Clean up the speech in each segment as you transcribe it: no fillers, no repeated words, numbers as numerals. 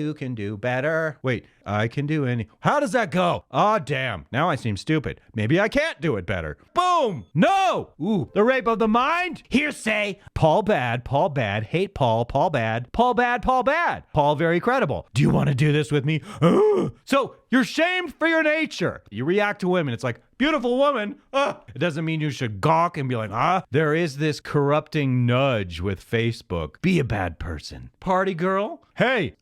you can do better. Wait, I can do any. How does that go? Oh, damn. Now I seem stupid. Maybe I can't do it better. Boom. No. Ooh, the rape of the mind. Hearsay. Paul bad. Paul bad. Hate Paul. Paul bad. Paul bad. Paul bad. Paul very credible. Do you want to do this with me? So you're shamed for your nature. You react to women. It's like, beautiful woman. It doesn't mean you should gawk and be like, There is this corrupting nudge with Facebook. Be a bad person. Party girl. Hey.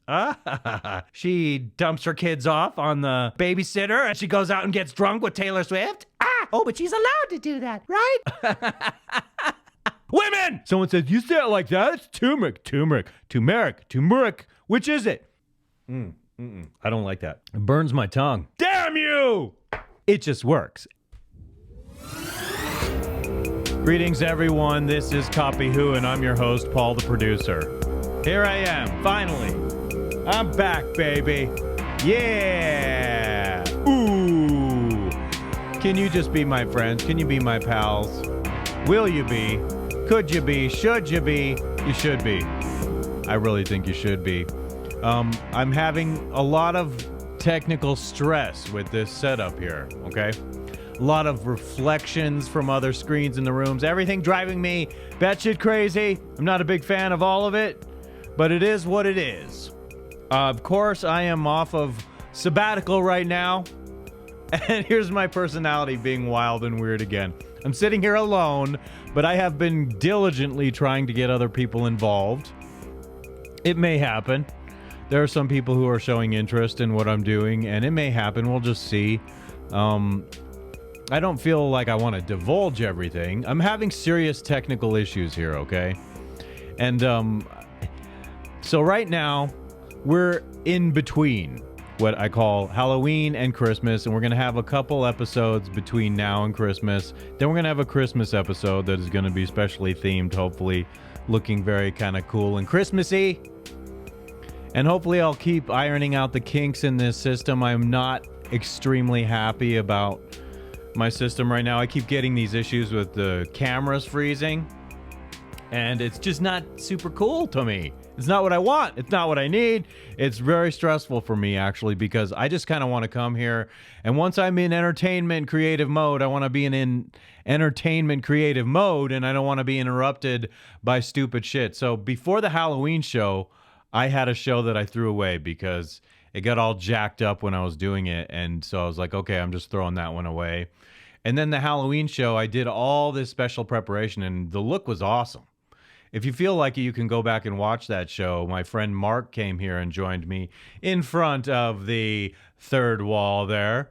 She dumps her kids off on the babysitter and she goes out and gets drunk with Taylor Swift. Oh, but she's allowed to do that, right? Women! Someone says, you say it like that? It's Tumeric. Which is it? I don't like that. It burns my tongue. Damn you! It just works. Greetings, everyone. This is COPYWHO, and I'm your host, Paul, the producer. Here I am, finally. I'm back, baby. Yeah! Ooh! Can you just be my friends? Can you be my pals? Will you be? Could you be? Should you be? You should be. I really think you should be. I'm having a lot of technical stress with this setup here, okay? A lot of reflections from other screens in the rooms. Everything driving me batshit crazy. I'm not a big fan of all of it, but it is what it is. Of course, I am off of sabbatical right now, and here's my personality being wild and weird again. I'm sitting here alone, but I have been diligently trying to get other people involved. It may happen. There are some people who are showing interest in what I'm doing, and it may happen. We'll just see. I don't feel like I want to divulge everything. I'm having serious technical issues here, okay? And so right now, we're in between what I call Halloween and Christmas, and we're going to have a couple episodes between now and Christmas. Then we're going to have a Christmas episode that is going to be specially themed, hopefully looking very kind of cool and Christmassy. And hopefully I'll keep ironing out the kinks in this system. I'm not extremely happy about my system right now. I keep getting these issues with the cameras freezing, and it's just not super cool to me. It's not what I want. It's not what I need. It's very stressful for me, actually, because I just kind of want to come here, and once I'm in entertainment creative mode, I want to be in entertainment creative mode, and I don't want to be interrupted by stupid shit. So before the Halloween show, I had a show that I threw away because it got all jacked up when I was doing it. And so I was like, okay, I'm just throwing that one away. And then the Halloween show, I did all this special preparation and the look was awesome. If you feel like it, you can go back and watch that show. My friend Mark came here and joined me in front of the third wall there,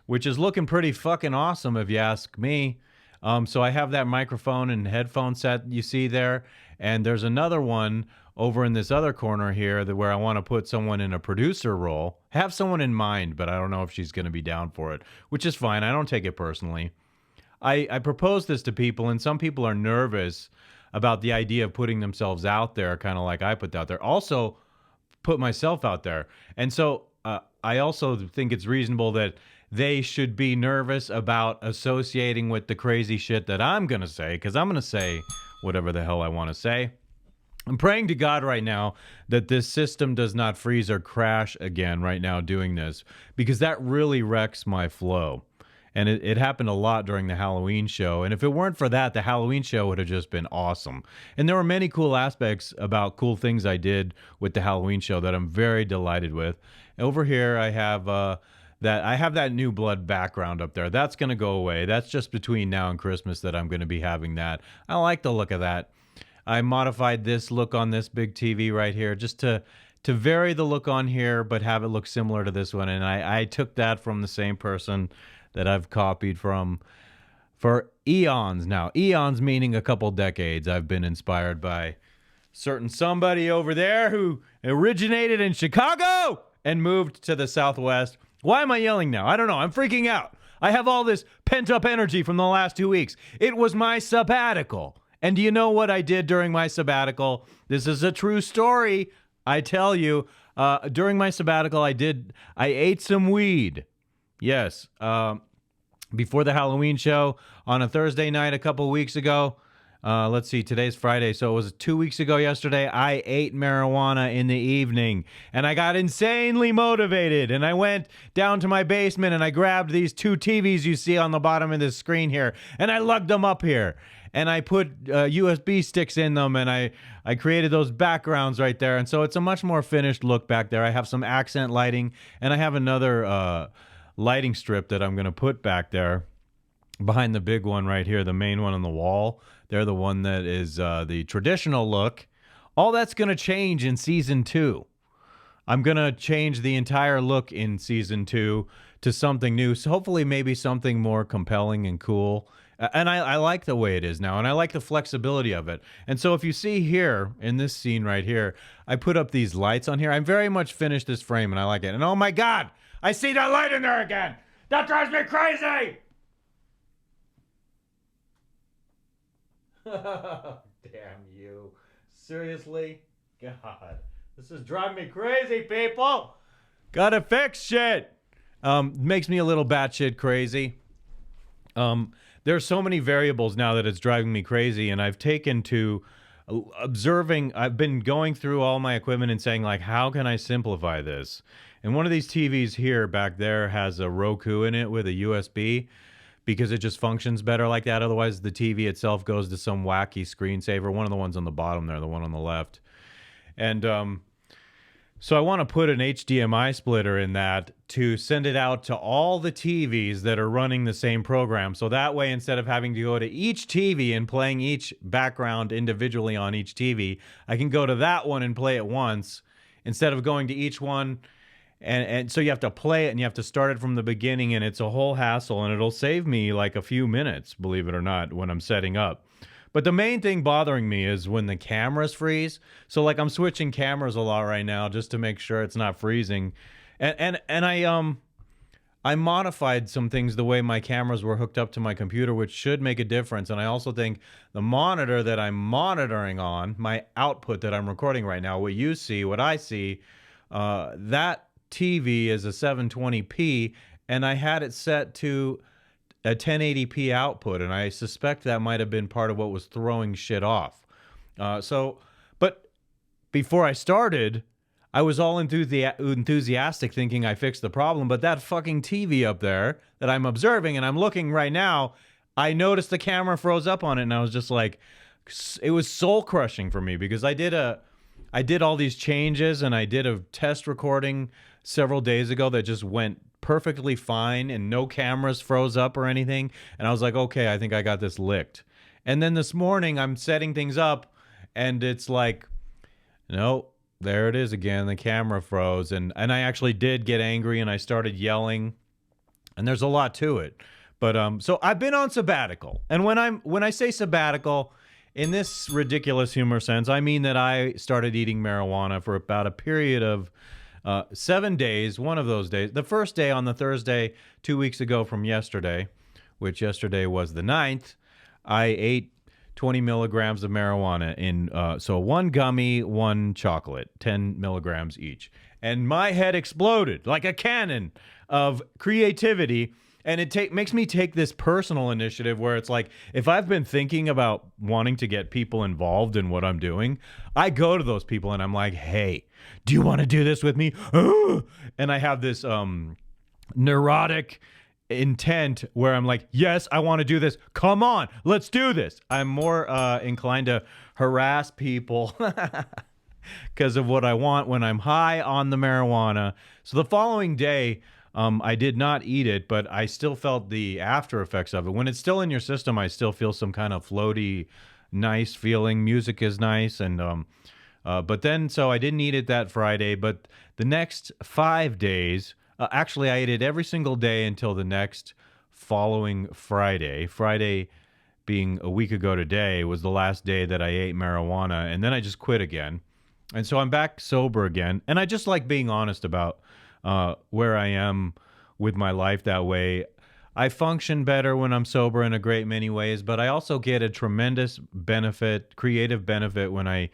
which is looking pretty fucking awesome if you ask me. So I have that microphone and headphone set you see there. And there's another one over in this other corner here where I want to put someone in a producer role. Have someone in mind, but I don't know if she's going to be down for it, which is fine. I don't take it personally. I propose this to people, and some people are nervous about the idea of putting themselves out there, kind of like I put out there. Also, put myself out there. And so I also think it's reasonable that they should be nervous about associating with the crazy shit that I'm going to say, because I'm going to say whatever the hell I want to say. I'm praying to God right now that this system does not freeze or crash again right now doing this, because that really wrecks my flow. And it happened a lot during the Halloween show. And if it weren't for that, the Halloween show would have just been awesome. And there were many cool aspects about cool things I did with the Halloween show that I'm very delighted with. Over here, I have that new blood background up there. That's going to go away. That's just between now and Christmas that I'm going to be having that. I like the look of that. I modified this look on this big TV right here just to vary the look on here, but have it look similar to this one. And I took that from the same person that I've copied from for eons now. Eons meaning a couple decades. I've been inspired by certain somebody over there who originated in Chicago and moved to the Southwest. Why am I yelling now? I don't know. I'm freaking out. I have all this pent-up energy from the last 2 weeks. It was my sabbatical. And do you know what I did during my sabbatical? This is a true story. I tell you, during my sabbatical, I ate some weed. Yes. Before the Halloween show on a Thursday night a couple weeks ago, Let's see, today's Friday, so it was 2 weeks ago yesterday. I ate marijuana in the evening, and I got insanely motivated, and I went down to my basement, and I grabbed these 2 TVs you see on the bottom of this screen here, and I lugged them up here, and I put USB sticks in them, and I created those backgrounds right there, and so it's a much more finished look back there. I have some accent lighting, and I have another lighting strip that I'm going to put back there behind the big one right here, the main one on the wall. They're the one that is the traditional look. All that's going to change in season 2. I'm going to change the entire look in season 2 to something new. So hopefully maybe something more compelling and cool. And I like the way it is now, and I like the flexibility of it. And so if you see here, in this scene right here, I put up these lights on here. I'm very much finished this frame, and I like it. And oh my God, I see that light in there again. That drives me crazy. Damn you. Seriously? God. This is driving me crazy, people. Gotta fix shit. Makes me a little batshit crazy. There's so many variables now that it's driving me crazy, and I've taken to observing. I've been going through all my equipment and saying, like, how can I simplify this? And one of these TVs here back there has a Roku in it with a USB, because it just functions better like that. Otherwise, the TV itself goes to some wacky screensaver. One of the ones on the bottom there, the one on the left. And so I want to put an HDMI splitter in that to send it out to all the TVs that are running the same program. So that way, instead of having to go to each TV and playing each background individually on each TV, I can go to that one and play it once instead of going to each one. And so you have to play it, and you have to start it from the beginning, and it's a whole hassle, and it'll save me like a few minutes, believe it or not, when I'm setting up. But the main thing bothering me is when the cameras freeze. So like I'm switching cameras a lot right now just to make sure it's not freezing. And I modified some things the way my cameras were hooked up to my computer, which should make a difference. And I also think the monitor that I'm monitoring on, my output that I'm recording right now, what you see, what I see, that TV is a 720p, and I had it set to a 1080p output, and I suspect that might have been part of what was throwing shit off. But before I started, I was all enthusiastic thinking I fixed the problem, but that fucking TV up there that I'm observing, and I'm looking right now, I noticed the camera froze up on it, and I was just like, it was soul crushing for me, because I did all these changes, and I did a test recording several days ago that just went perfectly fine, and no cameras froze up or anything. And I was like, okay, I think I got this licked. And then this morning I'm setting things up, and it's like, no, there it is again. The camera froze, and I actually did get angry, and I started yelling. And there's a lot to it. But so I've been on sabbatical, and when I say sabbatical, in this ridiculous humor sense, I mean that I started eating marijuana for about a period of 7 days. One of those days, the first day on the Thursday 2 weeks ago from yesterday, which yesterday was the 9th, I ate 20 milligrams of marijuana in, so 1 gummy, 1 chocolate, 10 milligrams each. And my head exploded like a cannon of creativity. And it makes me take this personal initiative where it's like, if I've been thinking about wanting to get people involved in what I'm doing, I go to those people and I'm like, hey, do you want to do this with me? And I have this neurotic intent where I'm like, yes, I want to do this. Come on, let's do this. I'm more inclined to harass people because of what I want when I'm high on the marijuana. So the following day, I did not eat it, but I still felt the after effects of it. When it's still in your system, I still feel some kind of floaty, nice feeling. Music is nice. And but then, so I didn't eat it that Friday, but the next 5 days, actually I ate it every single day until the next following Friday. Friday being a week ago today was the last day that I ate marijuana, and then I just quit again. And so I'm back sober again. And I just like being honest about where I am with my life that way. I function better when I'm sober in a great many ways, but I also get a tremendous benefit, creative benefit when I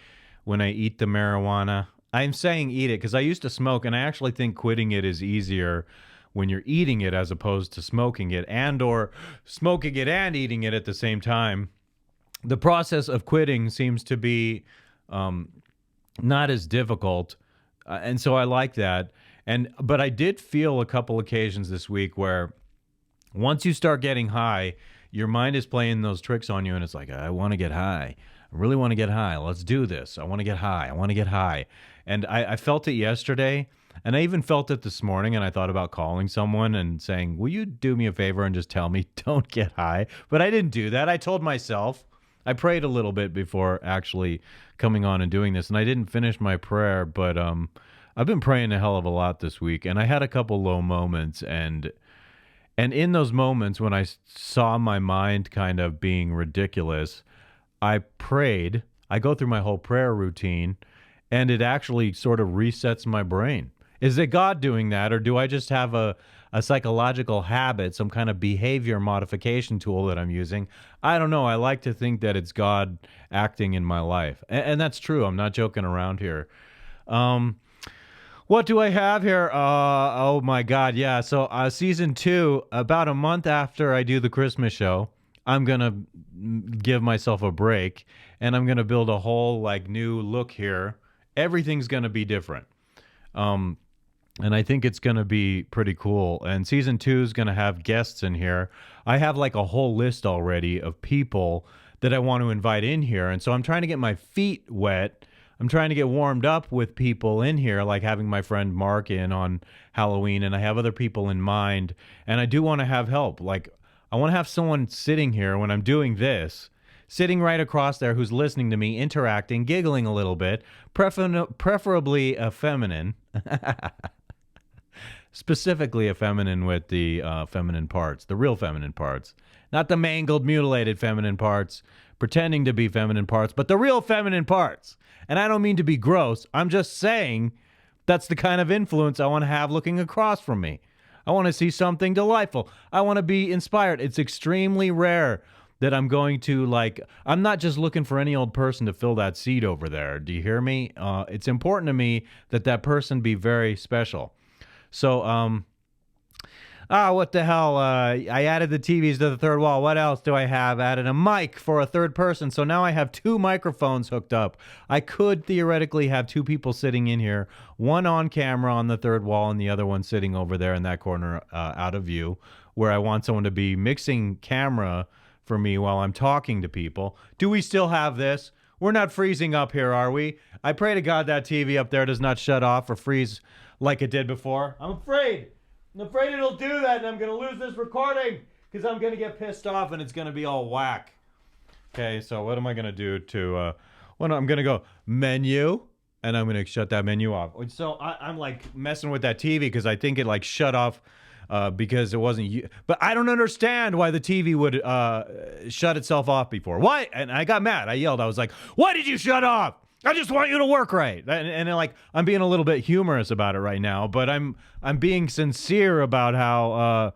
eat the marijuana. I'm saying eat it because I used to smoke, and I actually think quitting it is easier when you're eating it as opposed to smoking it, and or smoking it and eating it at the same time. the process of quitting seems to be not as difficult, and so I like that. But I did feel a couple occasions this week where once you start getting high, your mind is playing those tricks on you, and it's like, I want to get high. I really want to get high. Let's do this. I want to get high. I want to get high. And I felt it yesterday, and I even felt it this morning, and I thought about calling someone and saying, will you do me a favor and just tell me don't get high? But I didn't do that. I told myself, I prayed a little bit before actually coming on and doing this, and I didn't finish my prayer, but I've been praying a hell of a lot this week, and I had a couple low moments, and in those moments when I saw my mind kind of being ridiculous, I prayed. I go through my whole prayer routine, and it actually sort of resets my brain. Is it God doing that, or do I just have a psychological habit, some kind of behavior modification tool that I'm using? I don't know. I like to think that it's God acting in my life. And that's true. I'm not joking around here. What do I have here? Oh my God. Yeah. So season 2, about a month after I do the Christmas show, I'm going to give myself a break, and I'm going to build a whole like new look here. Everything's going to be different. And I think it's going to be pretty cool. And season 2 is going to have guests in here. I have like a whole list already of people that I want to invite in here. And so I'm trying to get my feet wet. I'm trying to get warmed up with people in here, like having my friend Mark in on Halloween. And I have other people in mind. And I do want to have help. Like, I want to have someone sitting here when I'm doing this, sitting right across there, who's listening to me, interacting, giggling a little bit, preferably a feminine. Specifically a feminine with the feminine parts, the real feminine parts. Not the mangled, mutilated feminine parts, pretending to be feminine parts, but the real feminine parts. And I don't mean to be gross. I'm just saying that's the kind of influence I want to have looking across from me. I want to see something delightful. I want to be inspired. It's extremely rare that I'm going to, like, I'm not just looking for any old person to fill that seat over there. Do you hear me? It's important to me that that person be very special. So, what the hell? I added the TVs to the third wall. What else do I have? Added a mic for a third person. So now I have 2 microphones hooked up. I could theoretically have 2 people sitting in here, one on camera on the third wall and the other one sitting over there in that corner out of view, where I want someone to be mixing camera for me while I'm talking to people. Do we still have this? We're not freezing up here, are we? I pray to God that TV up there does not shut off or freeze like it did before. I'm afraid it'll do that, and I'm going to lose this recording because I'm going to get pissed off and it's going to be all whack. Okay, so what am I going to do to, I'm going to go menu, and I'm going to shut that menu off. So I'm like messing with that TV because I think it like shut off because it wasn't, but I don't understand why the TV would shut itself off before. Why? And I got mad. I yelled. I was like, why did you shut off? I just want you to work right. And like, I'm being a little bit humorous about it right now, but I'm being sincere about how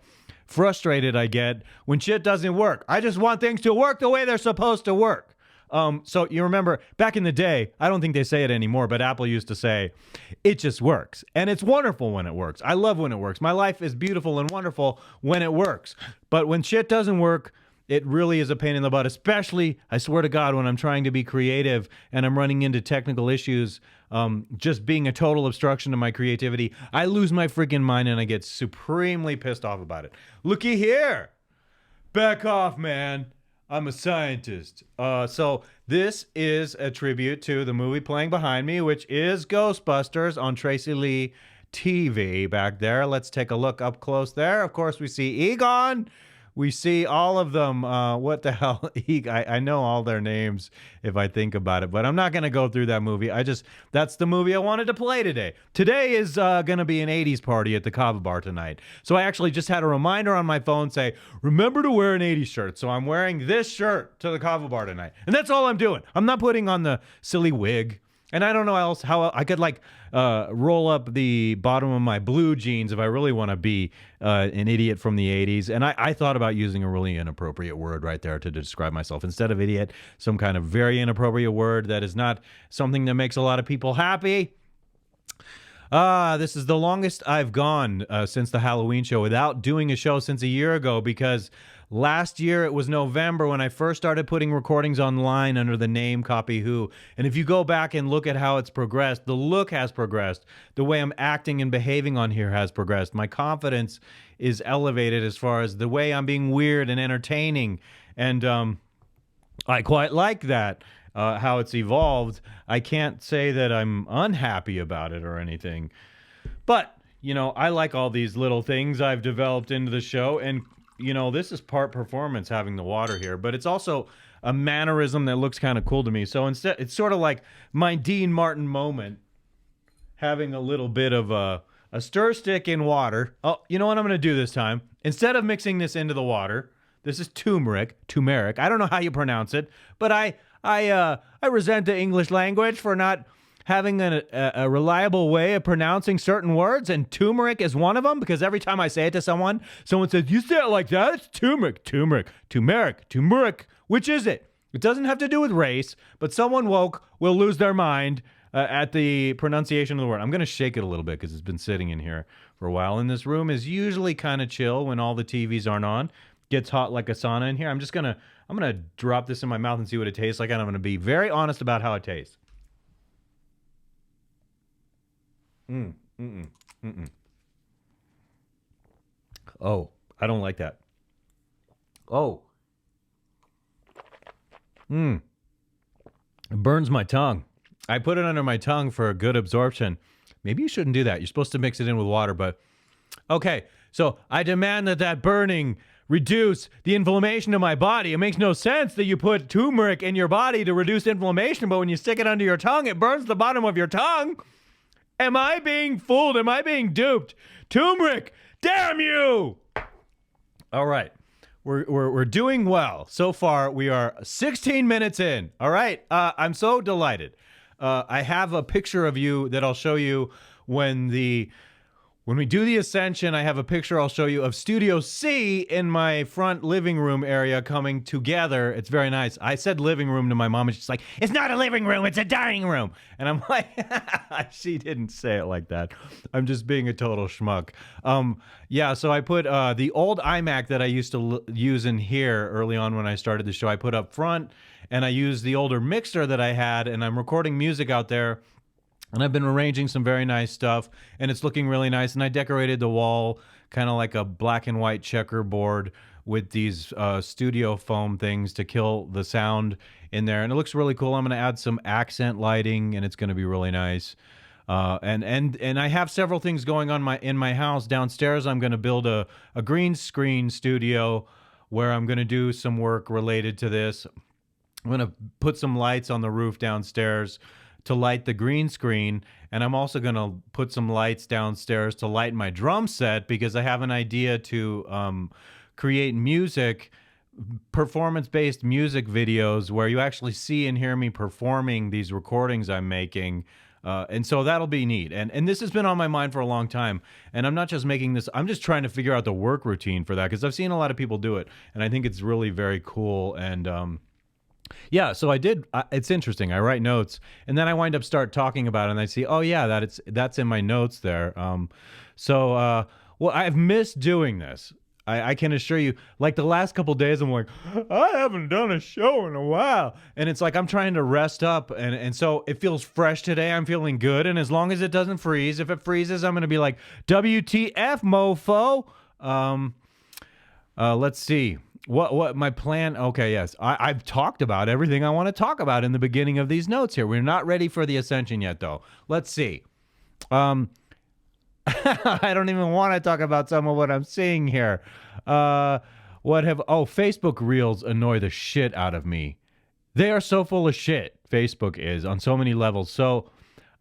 frustrated I get when shit doesn't work. I just want things to work the way they're supposed to work. So you remember back in the day, I don't think they say it anymore, but Apple used to say, it just works. And it's wonderful when it works. I love when it works. My life is beautiful and wonderful when it works. But when shit doesn't work, it really is a pain in the butt, especially, I swear to God, when I'm trying to be creative and I'm running into technical issues, just being a total obstruction to my creativity. I lose my freaking mind and I get supremely pissed off about it. Looky here. Back off, man. I'm a scientist. So this is a tribute to the movie playing behind me, which is Ghostbusters on Tracy Lee TV back there. Let's take a look up close there. Of course, we see Egon. We see all of them. What the hell? I know all their names if I think about it, but I'm not going to go through that movie. That's the movie I wanted to play today. Today is going to be an 80s party at the Kava Bar tonight. So I actually just had a reminder on my phone say, remember to wear an 80s shirt. So I'm wearing this shirt to the Kava Bar tonight. And that's all I'm doing. I'm not putting on the silly wig. And I don't know else how I could like roll up the bottom of my blue jeans if I really want to be an idiot from the 80s. And I thought about using a really inappropriate word right there to describe myself. Instead of idiot, some kind of very inappropriate word that is not something that makes a lot of people happy. This is the longest I've gone since the Halloween show without doing a show since a year ago because Last year, it was November when I first started putting recordings online under the name COPYWHO. And if you go back and look at how it's progressed, the look has progressed. The way I'm acting and behaving on here has progressed. My confidence is elevated as far as the way I'm being weird and entertaining. And I quite like that, how it's evolved. I can't say that I'm unhappy about it or anything. But, you know, I like all these little things I've developed into the show. And you know, this is part performance having the water here, but it's also a mannerism that looks kind of cool to me. So instead, it's sort of like my Dean Martin moment, having a little bit of a stir stick in water. Oh, you know what I'm going to do this time? Instead of mixing this into the water, this is Tumeric. I don't know how you pronounce it, but I resent the English language for not having a reliable way of pronouncing certain words, and turmeric is one of them, because every time I say it to someone says, you say it like that? It's turmeric. Which is it? It doesn't have to do with race, but someone woke will lose their mind at the pronunciation of the word. I'm going to shake it a little bit because it's been sitting in here for a while, and this room is usually kind of chill when all the TVs aren't on. Gets hot like a sauna in here. I'm going to drop this in my mouth and see what it tastes like, and I'm going to be very honest about how it tastes. Oh, I don't like that. Oh. It burns my tongue. I put it under my tongue for a good absorption. Maybe you shouldn't do that. You're supposed to mix it in with water, but okay. So I demand that burning reduce the inflammation of my body. It makes no sense that you put turmeric in your body to reduce inflammation, but when you stick it under your tongue, it burns the bottom of your tongue. Am I being fooled? Am I being duped? Tumeric, damn you! All right, we're doing well so far. We are 16 minutes in. All right, I'm so delighted. I have a picture of you that I'll show you when we do the ascension. I have a picture I'll show you of Studio C in my front living room area coming together. It's very nice. I said living room to my mom, and she's like, it's not a living room, it's a dining room. And I'm like, she didn't say it like that. I'm just being a total schmuck. Yeah, so I put the old iMac that I used to use in here early on when I started the show. I put up front, and I used the older mixer that I had, and I'm recording music out there. And I've been arranging some very nice stuff, and it's looking really nice. And I decorated the wall kind of like a black and white checkerboard with these studio foam things to kill the sound in there. And it looks really cool. I'm going to add some accent lighting, and it's going to be really nice. And I have several things going on in my house. Downstairs, I'm going to build a green screen studio where I'm going to do some work related to this. I'm going to put some lights on the roof downstairs to light the green screen, and I'm also going to put some lights downstairs to light my drum set, because I have an idea to create music, performance-based music videos where you actually see and hear me performing these recordings I'm making. And so that'll be neat. And this has been on my mind for a long time. And I'm not just making this, I'm just trying to figure out the work routine for that, because I've seen a lot of people do it, and I think it's really very cool. And yeah, so I did. It's interesting. I write notes, and then I wind up start talking about it, and I see, oh yeah, that's in my notes there. Well, I've missed doing this. I can assure you, like the last couple days, I'm like, I haven't done a show in a while, and it's like I'm trying to rest up, and so it feels fresh today. I'm feeling good, and as long as it doesn't freeze, if it freezes, I'm gonna be like, WTF, mofo. Let's see. What my plan? Okay, yes. I've talked about everything I want to talk about in the beginning of these notes here. We're not ready for the ascension yet, though. Let's see. I don't even want to talk about some of what I'm seeing here. Facebook Reels annoy the shit out of me. They are so full of shit. Facebook is on so many levels. So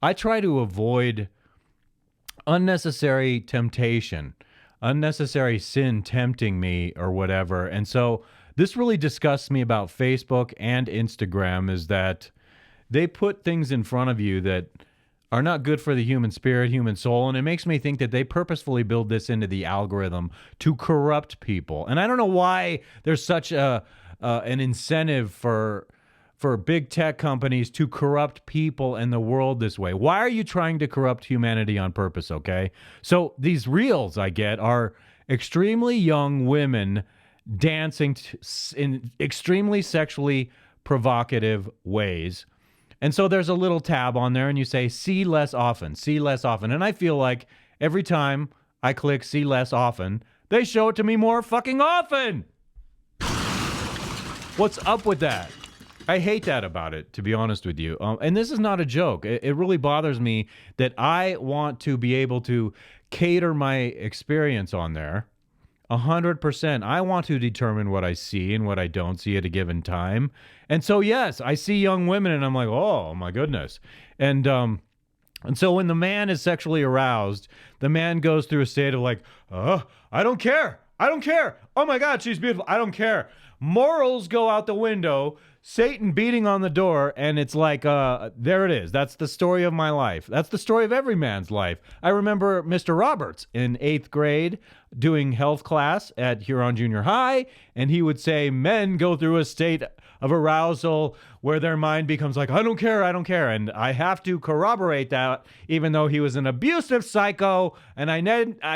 I try to avoid unnecessary temptation. Unnecessary sin tempting me or whatever. And so this really disgusts me about Facebook and Instagram, is that they put things in front of you that are not good for the human spirit, human soul. And it makes me think that they purposefully build this into the algorithm to corrupt people. And I don't know why there's such an incentive for big tech companies to corrupt people in the world this way. Why are you trying to corrupt humanity on purpose, okay? So these reels I get are extremely young women dancing in extremely sexually provocative ways. And so there's a little tab on there and you say, see less often, see less often. And I feel like every time I click see less often, they show it to me more fucking often. What's up with that? I hate that about it, to be honest with you. And this is not a joke. It really bothers me that I want to be able to cater my experience on there 100%. I want to determine what I see and what I don't see at a given time. And so, yes, I see young women and I'm like, oh, my goodness. And so when the man is sexually aroused, the man goes through a state of like, I don't care. I don't care. Oh, my God, she's beautiful. I don't care. Morals go out the window. Satan beating on the door, and it's like, there it is. That's the story of my life. That's the story of every man's life. I remember Mr. Roberts in 8th grade doing health class at Huron Junior High, and he would say men go through a state of arousal where their mind becomes like, I don't care, I don't care. And I have to corroborate that, even though he was an abusive psycho, and I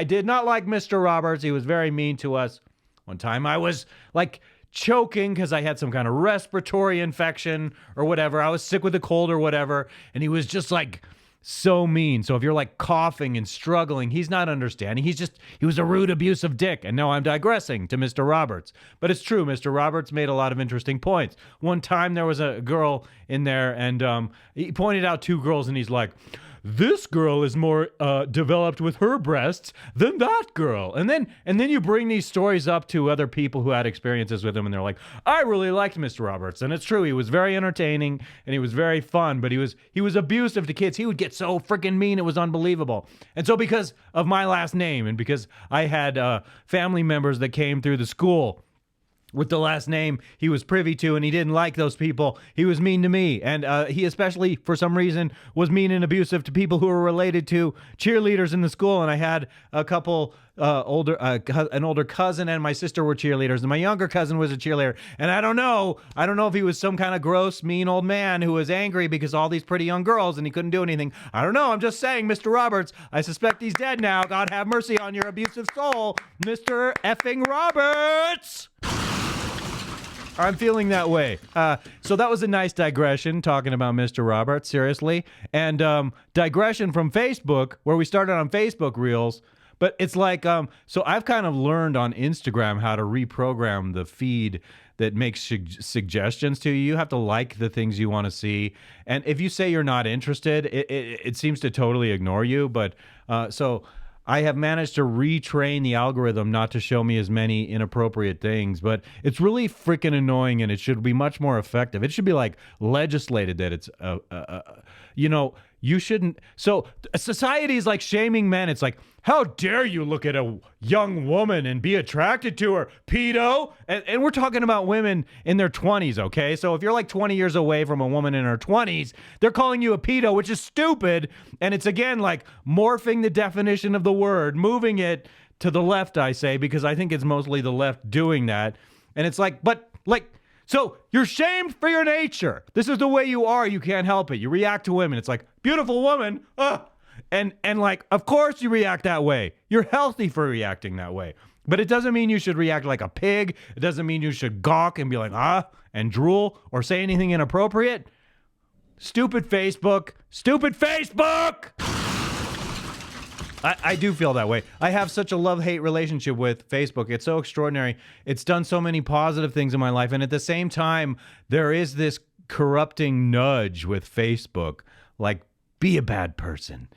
did not like Mr. Roberts. He was very mean to us. One time I was like choking because I had some kind of respiratory infection or whatever. I was sick with a cold or whatever. And he was just like so mean. So if you're like coughing and struggling, he's not understanding. He was a rude, abusive dick. And no, I'm digressing to Mr. Roberts. But it's true. Mr. Roberts made a lot of interesting points. One time there was a girl in there and he pointed out 2 girls and he's like, this girl is more developed with her breasts than that girl. And then you bring these stories up to other people who had experiences with him, and they're like, I really liked Mr. Roberts. And it's true, he was very entertaining and he was very fun, but he was abusive to kids. He would get so freaking mean, it was unbelievable. And so because of my last name and because I had family members that came through the school with the last name he was privy to, and he didn't like those people, he was mean to me. And he especially, for some reason, was mean and abusive to people who were related to cheerleaders in the school. And I had a couple an older cousin and my sister were cheerleaders, and my younger cousin was a cheerleader. And I don't know if he was some kind of gross, mean old man who was angry because all these pretty young girls and he couldn't do anything. I don't know. I'm just saying, Mr. Roberts, I suspect he's dead now. God have mercy on your abusive soul, Mr. effing Roberts. I'm feeling that way. So that was a nice digression talking about Mr. Roberts, seriously. And digression from Facebook, where we started on Facebook Reels. But it's like, so I've kind of learned on Instagram how to reprogram the feed that makes suggestions to you. You have to like the things you want to see. And if you say you're not interested, it seems to totally ignore you. But so I have managed to retrain the algorithm not to show me as many inappropriate things, but it's really freaking annoying, and it should be much more effective. It should be like legislated that it's, you shouldn't. So society is like shaming men. It's like, how dare you look at a young woman and be attracted to her, pedo? And we're talking about women in their 20s, okay? So if you're like 20 years away from a woman in her 20s, they're calling you a pedo, which is stupid. And it's, again, like morphing the definition of the word, moving it to the left, I say, because I think it's mostly the left doing that. And it's like, so you're shamed for your nature. This is the way you are. You can't help it. You react to women. It's like, beautiful woman. And like, of course you react that way. You're healthy for reacting that way. But it doesn't mean you should react like a pig. It doesn't mean you should gawk and be like, and drool or say anything inappropriate. Stupid Facebook. Stupid Facebook! I do feel that way. I have such a love-hate relationship with Facebook. It's so extraordinary. It's done so many positive things in my life. And at the same time, there is this corrupting nudge with Facebook. Like, be a bad person.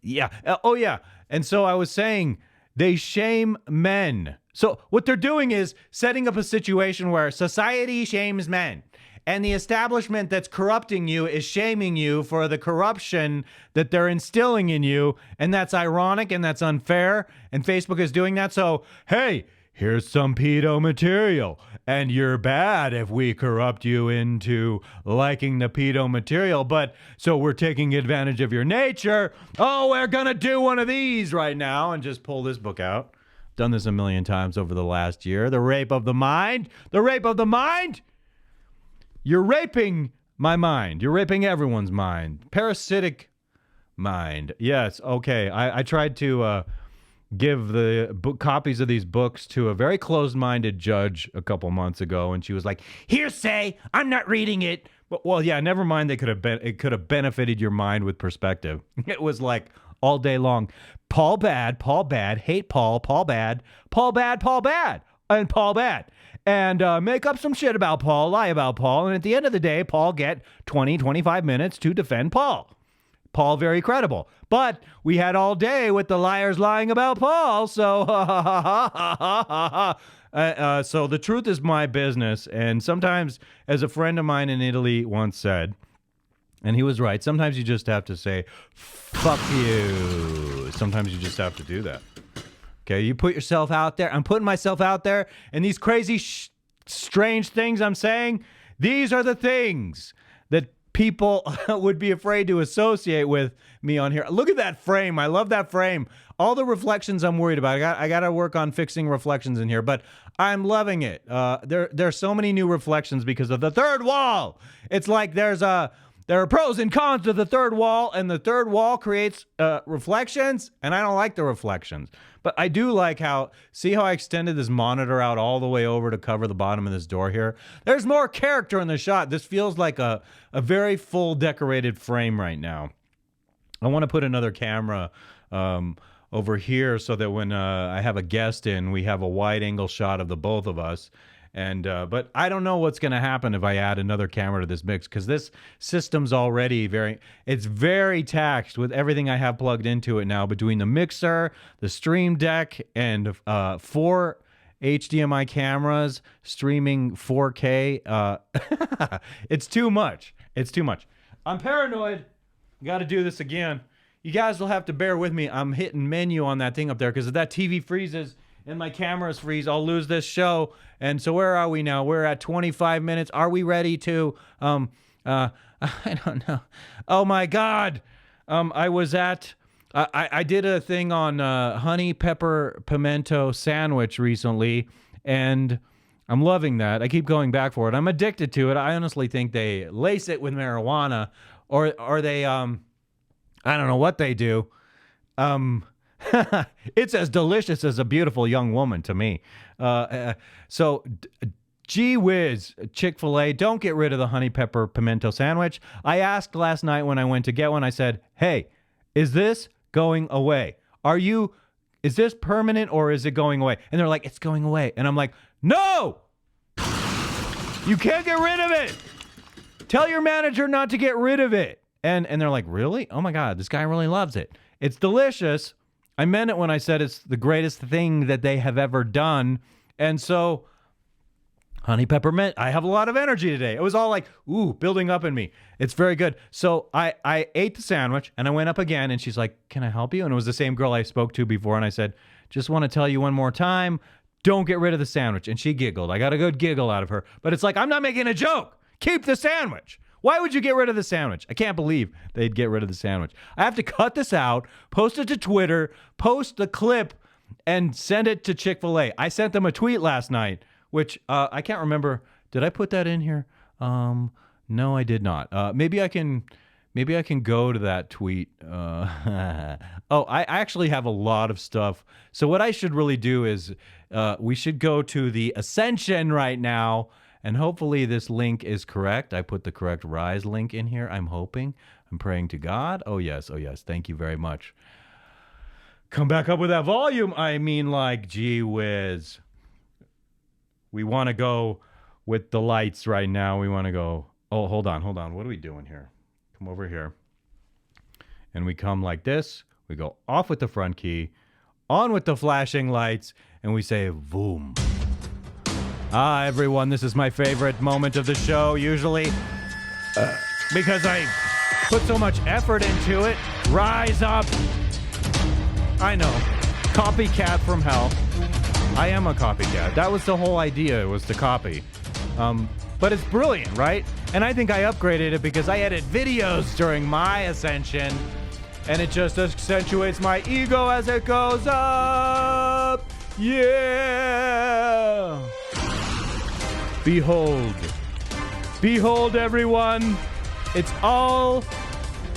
Yeah. Oh, yeah. And so I was saying, they shame men. So what they're doing is setting up a situation where society shames men. And the establishment that's corrupting you is shaming you for the corruption that they're instilling in you. And that's ironic and that's unfair. And Facebook is doing that. So, hey, here's some pedo material. And you're bad if we corrupt you into liking the pedo material. But so we're taking advantage of your nature. Oh, we're going to do one of these right now and just pull this book out. Done this a million times over the last year. The rape of the mind. The rape of the mind. You're raping my mind. You're raping everyone's mind. Parasitic mind. Yes, okay. I tried to give the book copies of these books to a very closed-minded judge a couple months ago, and she was like, "Hearsay! I'm not reading it." But, well, yeah, never mind. It could have benefited your mind with perspective. It was like all day long. Paul bad, hate Paul bad, and Paul bad. And make up some shit about Paul, lie about Paul, and at the end of the day, Paul get 20, 25 minutes to defend Paul. Paul very credible. But we had all day with the liars lying about Paul, so so the truth is my business. And sometimes, as a friend of mine in Italy once said, and he was right, sometimes you just have to say, fuck you. Sometimes you just have to do that. Okay, you put yourself out there. I'm putting myself out there, and these crazy, strange things I'm saying, these are the things that people would be afraid to associate with me on here. Look at that frame. I love that frame. All the reflections I'm worried about. I got to work on fixing reflections in here, but I'm loving it. There's so many new reflections because of the third wall. It's like there are pros and cons to the third wall, and the third wall creates reflections, and I don't like the reflections. But I do like see how I extended this monitor out all the way over to cover the bottom of this door here? There's more character in the shot. This feels like a very full decorated frame right now. I want to put another camera over here so that when I have a guest in, we have a wide angle shot of the both of us. And but I don't know what's going to happen if I add another camera to this mix, because this system's already very taxed with everything I have plugged into it now, between the mixer, the stream deck, and 4 HDMI cameras streaming 4K. It's too much. It's too much. I'm paranoid. Got to do this again. You guys will have to bear with me. I'm hitting menu on that thing up there, because if that TV freezes and my cameras freeze, I'll lose this show. And so where are we now? We're at 25 minutes. Are we ready to, I don't know. Oh my God. I did a thing on honey pepper pimento sandwich recently, and I'm loving that. I keep going back for it. I'm addicted to it. I honestly think they lace it with marijuana, or they, I don't know what they do. It's as delicious as a beautiful young woman to me. So, gee whiz, Chick-fil-A, don't get rid of the honey pepper pimento sandwich. I asked last night when I went to get one, I said, hey, is this going away? Is this permanent, or is it going away? And they're like, it's going away. And I'm like, no! You can't get rid of it! Tell your manager not to get rid of it. And they're like, really? Oh my God, this guy really loves it. It's delicious. I meant it when I said it's the greatest thing that they have ever done. And so, honey peppermint, I have a lot of energy today. It was all like, ooh, building up in me. It's very good. So I ate the sandwich, and I went up again, and she's like, can I help you? And it was the same girl I spoke to before, and I said, just want to tell you one more time, don't get rid of the sandwich. And she giggled. I got a good giggle out of her. But it's like, I'm not making a joke. Keep the sandwich. Why would you get rid of the sandwich? I can't believe they'd get rid of the sandwich. I have to cut this out, post it to Twitter, post the clip, and send it to Chick-fil-A. I sent them a tweet last night, which I can't remember. Did I put that in here? No, I did not. Maybe I can go to that tweet. I actually have a lot of stuff. So what I should really do is we should go to the Ascension right now. And hopefully this link is correct. I put the correct Rise link in here. I'm hoping. I'm praying to God. Oh, yes. Thank you very much. Come back up with that volume. I mean, like, gee whiz. We want to go with the lights right now. We want to go. Oh, hold on. What are we doing here? Come over here. And we come like this. We go off with the front key, on with the flashing lights, and we say, boom. Everyone, this is my favorite moment of the show, usually, because I put so much effort into it. Rise up. I know. Copycat from hell. I am a copycat. That was the whole idea, was to copy. But it's brilliant, right? And I think I upgraded it because I edit videos during my ascension, and it just accentuates my ego as it goes up. Yeah. Behold, everyone, it's all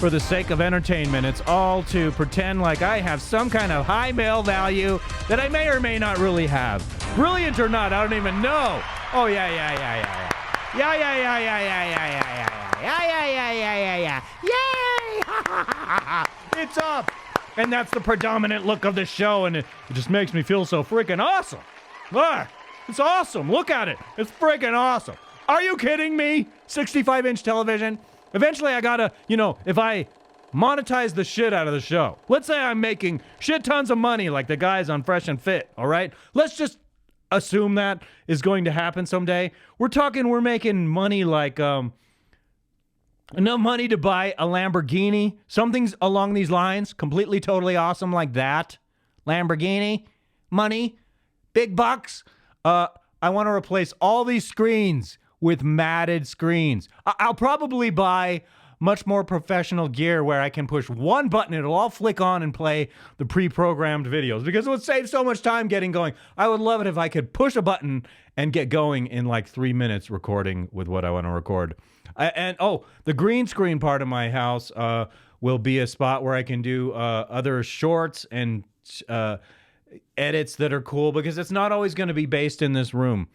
for the sake of entertainment. It's all to pretend like I have some kind of high male value that I may or may not really have. Brilliant or not, I don't even know. Oh, yeah. Yay! It's up. And that's the predominant look of the show, and it just makes me feel so freaking awesome. It's awesome. Look at it. It's freaking awesome. Are you kidding me? 65-inch television? Eventually I gotta, if I monetize the shit out of the show. Let's say I'm making shit tons of money like the guys on Fresh and Fit, all right? Let's just assume that is going to happen someday. We're making money like, enough money to buy a Lamborghini. Something along these lines. Completely, totally awesome like that. Lamborghini. Money. Big bucks. I want to replace all these screens with matted screens. I'll probably buy much more professional gear where I can push one button. It'll all flick on and play the pre-programmed videos because it would save so much time getting going. I would love it if I could push a button and get going in like 3 minutes recording with what I want to record. The green screen part of my house will be a spot where I can do other shorts and edits that are cool because it's not always going to be based in this room.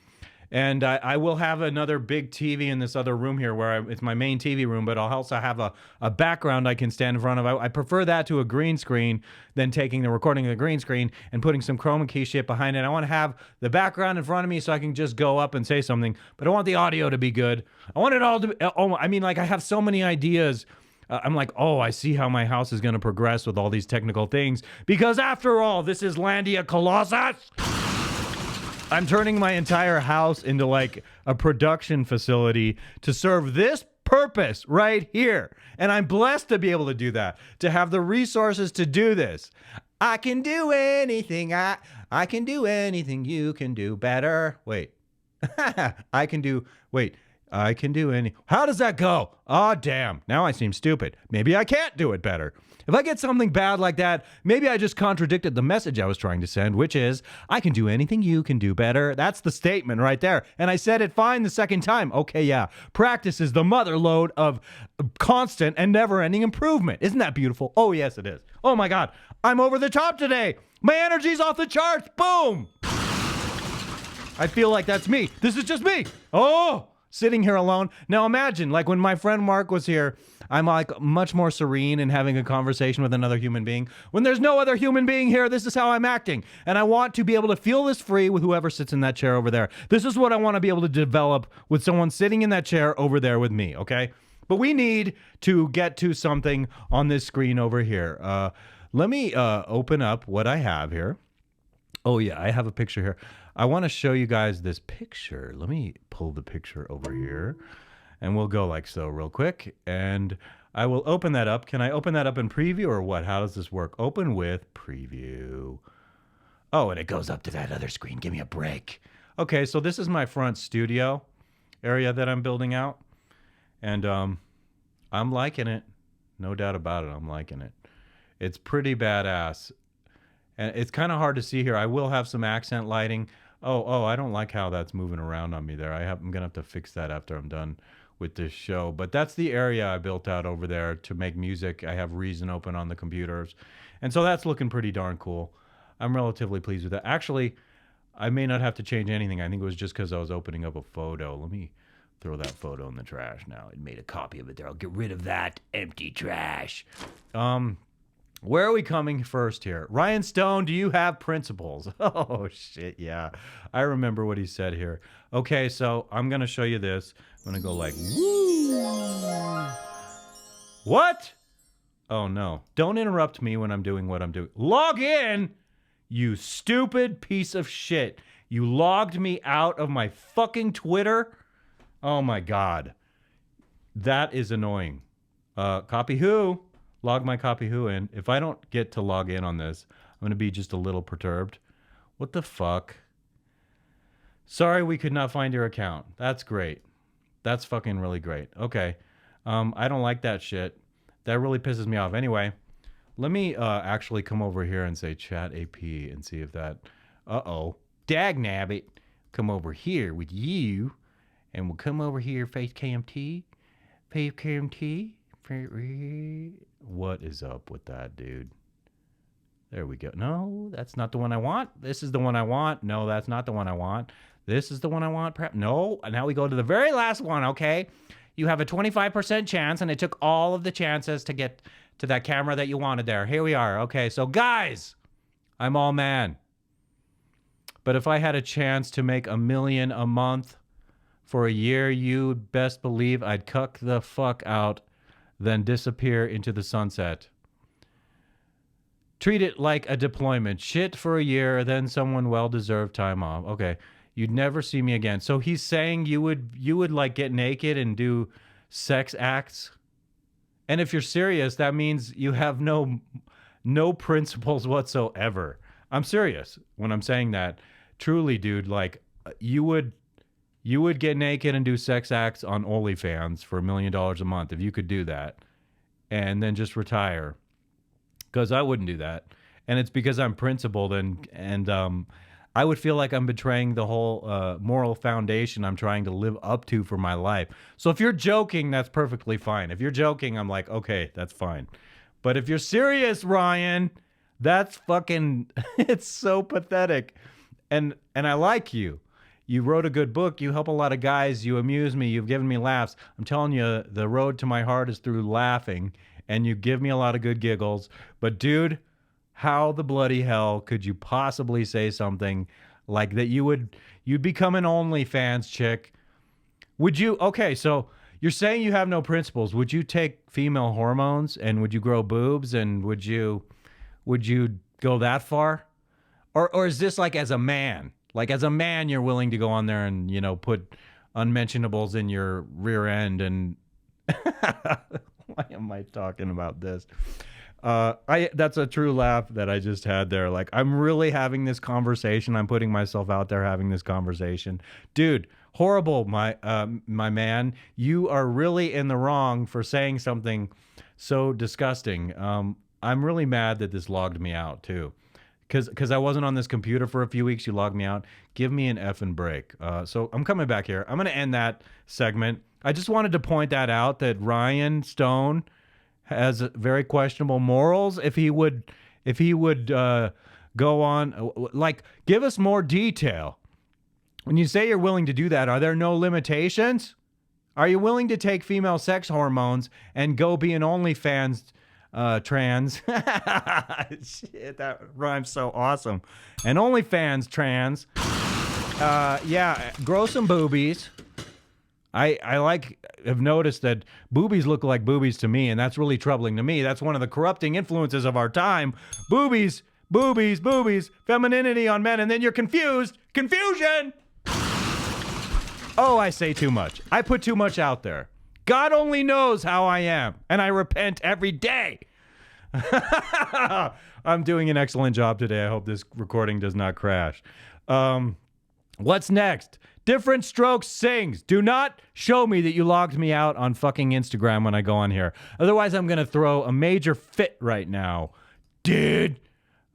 And I will have another big TV in this other room here where it's my main TV room, but I'll also have a background I can stand in front of. I prefer that to a green screen than taking the recording of the green screen and putting some chroma key shit behind it. I want to have the background in front of me so I can just go up and say something, but I want the audio to be good. I want it all to be, I have so many ideas. I'm like, I see how my house is going to progress with all these technical things because after all, this is Landia Colossus. I'm turning my entire house into like a production facility to serve this purpose right here. And I'm blessed to be able to do that, to have the resources to do this. I can do anything. I can do anything you can do better. Wait. I can do any. How does that go? Oh, damn. Now I seem stupid. Maybe I can't do it better. If I get something bad like that, maybe I just contradicted the message I was trying to send, which is, I can do anything you can do better. That's the statement right there. And I said it fine the second time. Okay, yeah. Practice is the mother lode of constant and never-ending improvement. Isn't that beautiful? Oh, yes, it is. Oh, my God. I'm over the top today. My energy's off the charts. Boom. I feel like that's me. This is just me. Oh, sitting here alone. Now imagine, like when my friend Mark was here, I'm like much more serene and having a conversation with another human being. When there's no other human being here, this is how I'm acting. And I want to be able to feel this free with whoever sits in that chair over there. This is what I want to be able to develop with someone sitting in that chair over there with me, okay? But we need to get to something on this screen over here. Let me open up what I have here. Oh yeah, I have a picture here. I want to show you guys this picture. Let me pull the picture over here. And we'll go like so real quick. And I will open that up. Can I open that up in preview or what? How does this work? Open with preview. Oh, and it goes up to that other screen. Give me a break. Okay, so this is my front studio area that I'm building out. And I'm liking it. No doubt about it. I'm liking it. It's pretty badass. And it's kind of hard to see here. I will have some accent lighting. Oh, I don't like how that's moving around on me there. I'm going to have to fix that after I'm done with this show. But that's the area I built out over there to make music. I have Reason open on the computers. And so that's looking pretty darn cool. I'm relatively pleased with that. Actually, I may not have to change anything. I think it was just because I was opening up a photo. Let me throw that photo in the trash now. I made a copy of it there. I'll get rid of that empty trash. Where are we coming first here? Ryan Stone, do you have principles? Oh, shit, yeah. I remember what he said here. Okay, so I'm going to show you this. I'm going to go like, woo. What? Oh, no. Don't interrupt me when I'm doing what I'm doing. Log in, you stupid piece of shit. You logged me out of my fucking Twitter? Oh, my God. That is annoying. COPYWHO. Log my COPYWHO in. If I don't get to log in on this, I'm going to be just a little perturbed. What the fuck? Sorry we could not find your account. That's great. That's fucking really great. Okay. I don't like that shit. That really pisses me off. Anyway, let me actually come over here and say chat AP and see if that... Uh-oh. Dagnabbit. Come over here with you. And we'll come over here, face KMT. Face KMT. What is up with that, dude? There we go. No, that's not the one I want. This is the one I want. No, that's not the one I want. This is the one I want. No, now we go to the very last one, okay? You have a 25% chance, and it took all of the chances to get to that camera that you wanted there. Here we are. Okay, so guys, I'm all man. But if I had a chance to make $1 million a month for a year, you'd best believe I'd cuck the fuck out, then disappear into the sunset. Treat it like a deployment. Shit for a year, then someone well-deserved time off. Okay. You'd never see me again. So he's saying you would like get naked and do sex acts. And if you're serious, that means you have no principles whatsoever. I'm serious when I'm saying that. Truly, dude, like you would get naked and do sex acts on OnlyFans for $1 million a month if you could do that, and then just retire. Because I wouldn't do that, and it's because I'm principled, and I would feel like I'm betraying the whole moral foundation I'm trying to live up to for my life. So if you're joking, that's perfectly fine. If you're joking, I'm like, okay, that's fine. But if you're serious, Ryan, that's fucking, it's so pathetic. And I like you. You wrote a good book. You help a lot of guys. You amuse me. You've given me laughs. I'm telling you, the road to my heart is through laughing. And you give me a lot of good giggles. But dude, how the bloody hell could you possibly say something like that? You'd become an OnlyFans chick. Would you? Okay, so you're saying you have no principles. Would you take female hormones and would you grow boobs and would you go that far? Or is this like as a man? Like as a man, you're willing to go on there and, put unmentionables in your rear end and why am I talking about this? That's a true laugh that I just had there. Like, I'm really having this conversation. I'm putting myself out there having this conversation. Dude, horrible, my man. You are really in the wrong for saying something so disgusting. I'm really mad that this logged me out, too. Because I wasn't on this computer for a few weeks. You logged me out. Give me an effing break. So I'm coming back here. I'm going to end that segment. I just wanted to point that out, that Ryan Stone has very questionable morals. If he would go on, like, give us more detail. When you say you're willing to do that, are there no limitations? Are you willing to take female sex hormones and go be an OnlyFans trans? Shit, that rhymes so awesome. An OnlyFans trans. Yeah, grow some boobies. I have noticed that boobies look like boobies to me, and that's really troubling to me. That's one of the corrupting influences of our time. Boobies, boobies, boobies, femininity on men, and then you're confused. Confusion! Oh, I say too much. I put too much out there. God only knows how I am, and I repent every day. I'm doing an excellent job today. I hope this recording does not crash. What's next? Different Strokes sings. Do not show me that you logged me out on fucking Instagram when I go on here. Otherwise, I'm going to throw a major fit right now. Dude.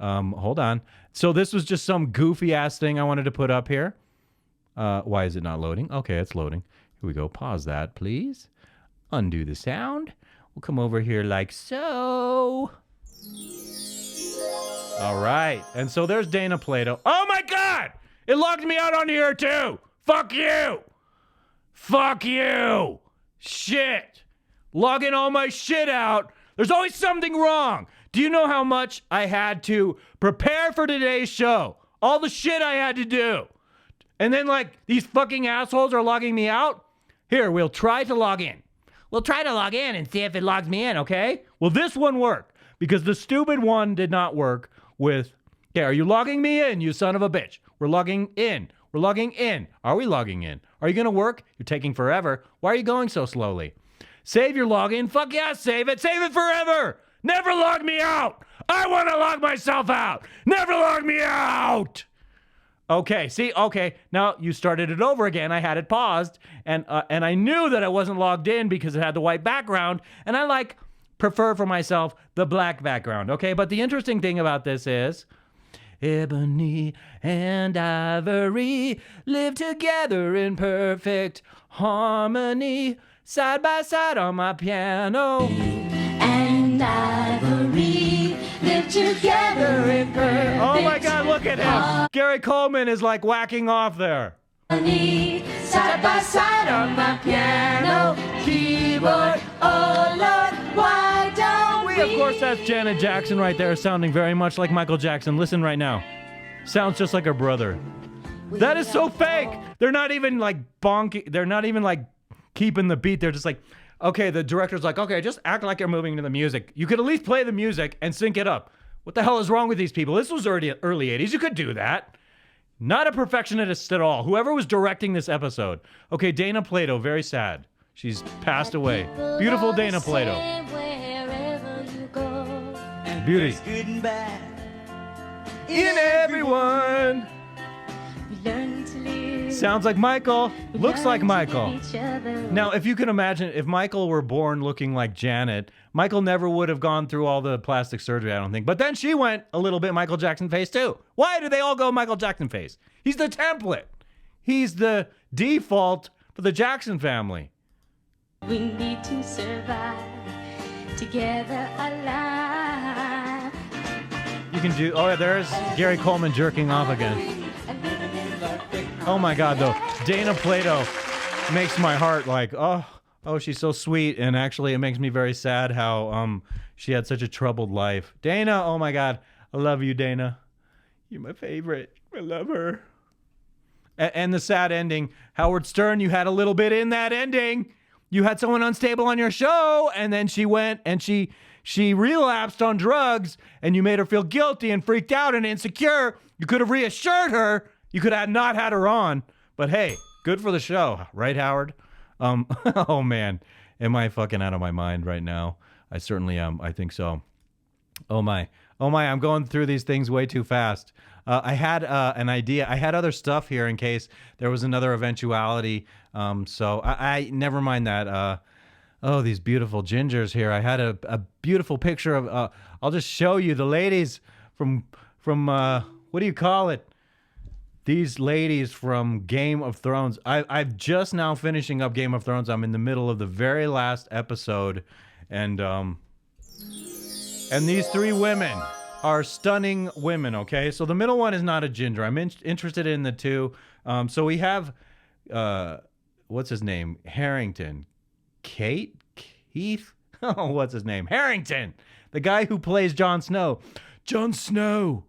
Hold on. So this was just some goofy ass thing I wanted to put up here. Why is it not loading? Okay, it's loading. Here we go. Pause that, please. Undo the sound. We'll come over here like so. All right. And so there's Dana Plato. Oh my God! It logged me out on here too! Fuck you! Fuck you! Shit! Logging all my shit out. There's always something wrong. Do you know how much I had to prepare for today's show? All the shit I had to do. And then, like, these fucking assholes are logging me out? Here, we'll try to log in. We'll try to log in and see if it logs me in, okay? Well, this one worked because the stupid one did not work with... Yeah, are you logging me in, you son of a bitch? We're logging in. We're logging in. Are we logging in? Are you going to work? You're taking forever. Why are you going so slowly? Save your login. Fuck yeah, save it. Save it forever. Never log me out. I want to log myself out. Never log me out. Okay, see, okay. Now you started it over again. I had it paused, and I knew that I wasn't logged in because it had the white background, and I prefer for myself the black background, okay? But the interesting thing about this is... Ebony and ivory live together in perfect harmony. side by side on my piano. And ivory live together in perfect Oh my God, look at him. Gary Coleman is like whacking off there. harmony. Side by side on my piano, keyboard. Oh Lord, why don't we? Of course, that's Janet Jackson right there, sounding very much like Michael Jackson. Listen right now. Sounds just like her brother. That is so fake. They're not even like bonky. They're not even like keeping the beat. They're just like, okay, the director's like, okay, just act like you're moving to the music. You could at least play the music and sync it up. What the hell is wrong with these people? This was already early 80s. You could do that. Not a perfectionist at all. Whoever was directing this episode. Okay, Dana Plato, very sad. She's passed away. Beautiful Dana Plato. Beauty. Good and bad. In everyone. Sounds like Michael. Looks like Michael. Now, if you can imagine, if Michael were born looking like Janet, Michael never would have gone through all the plastic surgery, I don't think. But then she went a little bit Michael Jackson face too. Why do they all go Michael Jackson face? He's the template. He's the default for the Jackson family. We need to survive together alive. You can do, oh, there's Gary Coleman jerking off again. Oh my God, though. Dana Plato makes my heart like, oh, she's so sweet. And actually, it makes me very sad how she had such a troubled life. Dana, oh my God. I love you, Dana. You're my favorite. I love her. And the sad ending. Howard Stern, you had a little bit in that ending. You had someone unstable on your show, and then she went and she relapsed on drugs, and you made her feel guilty and freaked out and insecure. You could have reassured her. You could have not had her on, but hey, good for the show, right, Howard? Oh man, am I fucking out of my mind right now? I certainly am. I think so. Oh my, I'm going through these things way too fast. I had an idea. I had other stuff here in case there was another eventuality. So I never mind that. Oh, these beautiful gingers here. I had a beautiful picture of. I'll just show you the ladies from what do you call it? These ladies from Game of Thrones. I've just now finishing up Game of Thrones. I'm in the middle of the very last episode, and these three women are stunning women. Okay, so the middle one is not a ginger. I'm interested in the two. So we have what's his name? Harrington, Keith. Oh, what's his name? Harrington, the guy who plays Jon Snow. Jon Snow.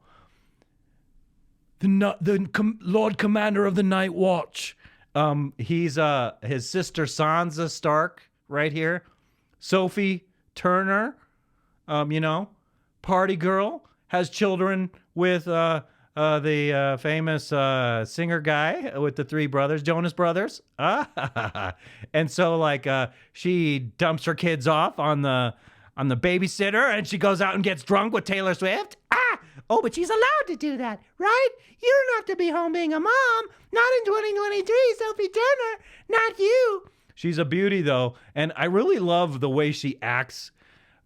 The Lord Commander of the Night Watch. He's his sister Sansa Stark right here. Sophie Turner, party girl, has children with the famous singer guy with the three brothers, Jonas Brothers. And so she dumps her kids off on the babysitter, and she goes out and gets drunk with Taylor Swift. Oh, but she's allowed to do that, right? You don't have to be home being a mom. Not in 2023, Sophie Turner. Not you. She's a beauty, though. And I really love the way she acts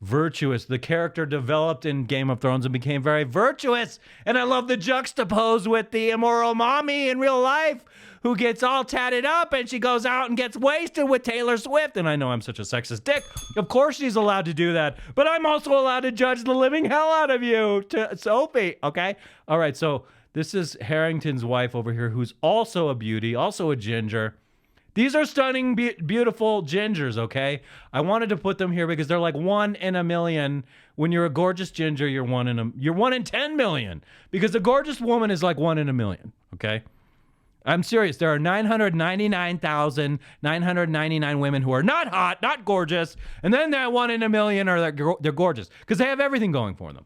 virtuous. The character developed in Game of Thrones and became very virtuous. And I love the juxtapose with the immoral mommy in real life who gets all tatted up and she goes out and gets wasted with Taylor Swift. And I know I'm such a sexist dick. Of course she's allowed to do that. But I'm also allowed to judge the living hell out of you, Sophie. Okay? All right, so this is Harrington's wife over here who's also a beauty, also a ginger. These are stunning, beautiful gingers, okay? I wanted to put them here because they're like 1 in a million. When you're a gorgeous ginger, you're 1 in 10 million. Because a gorgeous woman is like 1 in a million, okay? I'm serious. There are 999,999 women who are not hot, not gorgeous, and then that 1 in a million are they're gorgeous because they have everything going for them.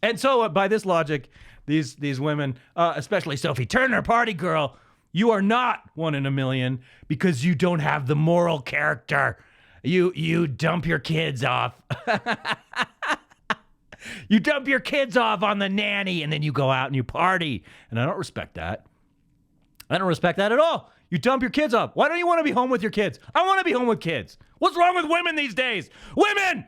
And so, by this logic, these women, especially Sophie Turner, party girl, you are not 1 in a million because you don't have the moral character. You dump your kids off. You dump your kids off on the nanny, and then you go out and you party. And I don't respect that. I don't respect that at all. You dump your kids off. Why don't you want to be home with your kids? I want to be home with kids. What's wrong with women these days? Women!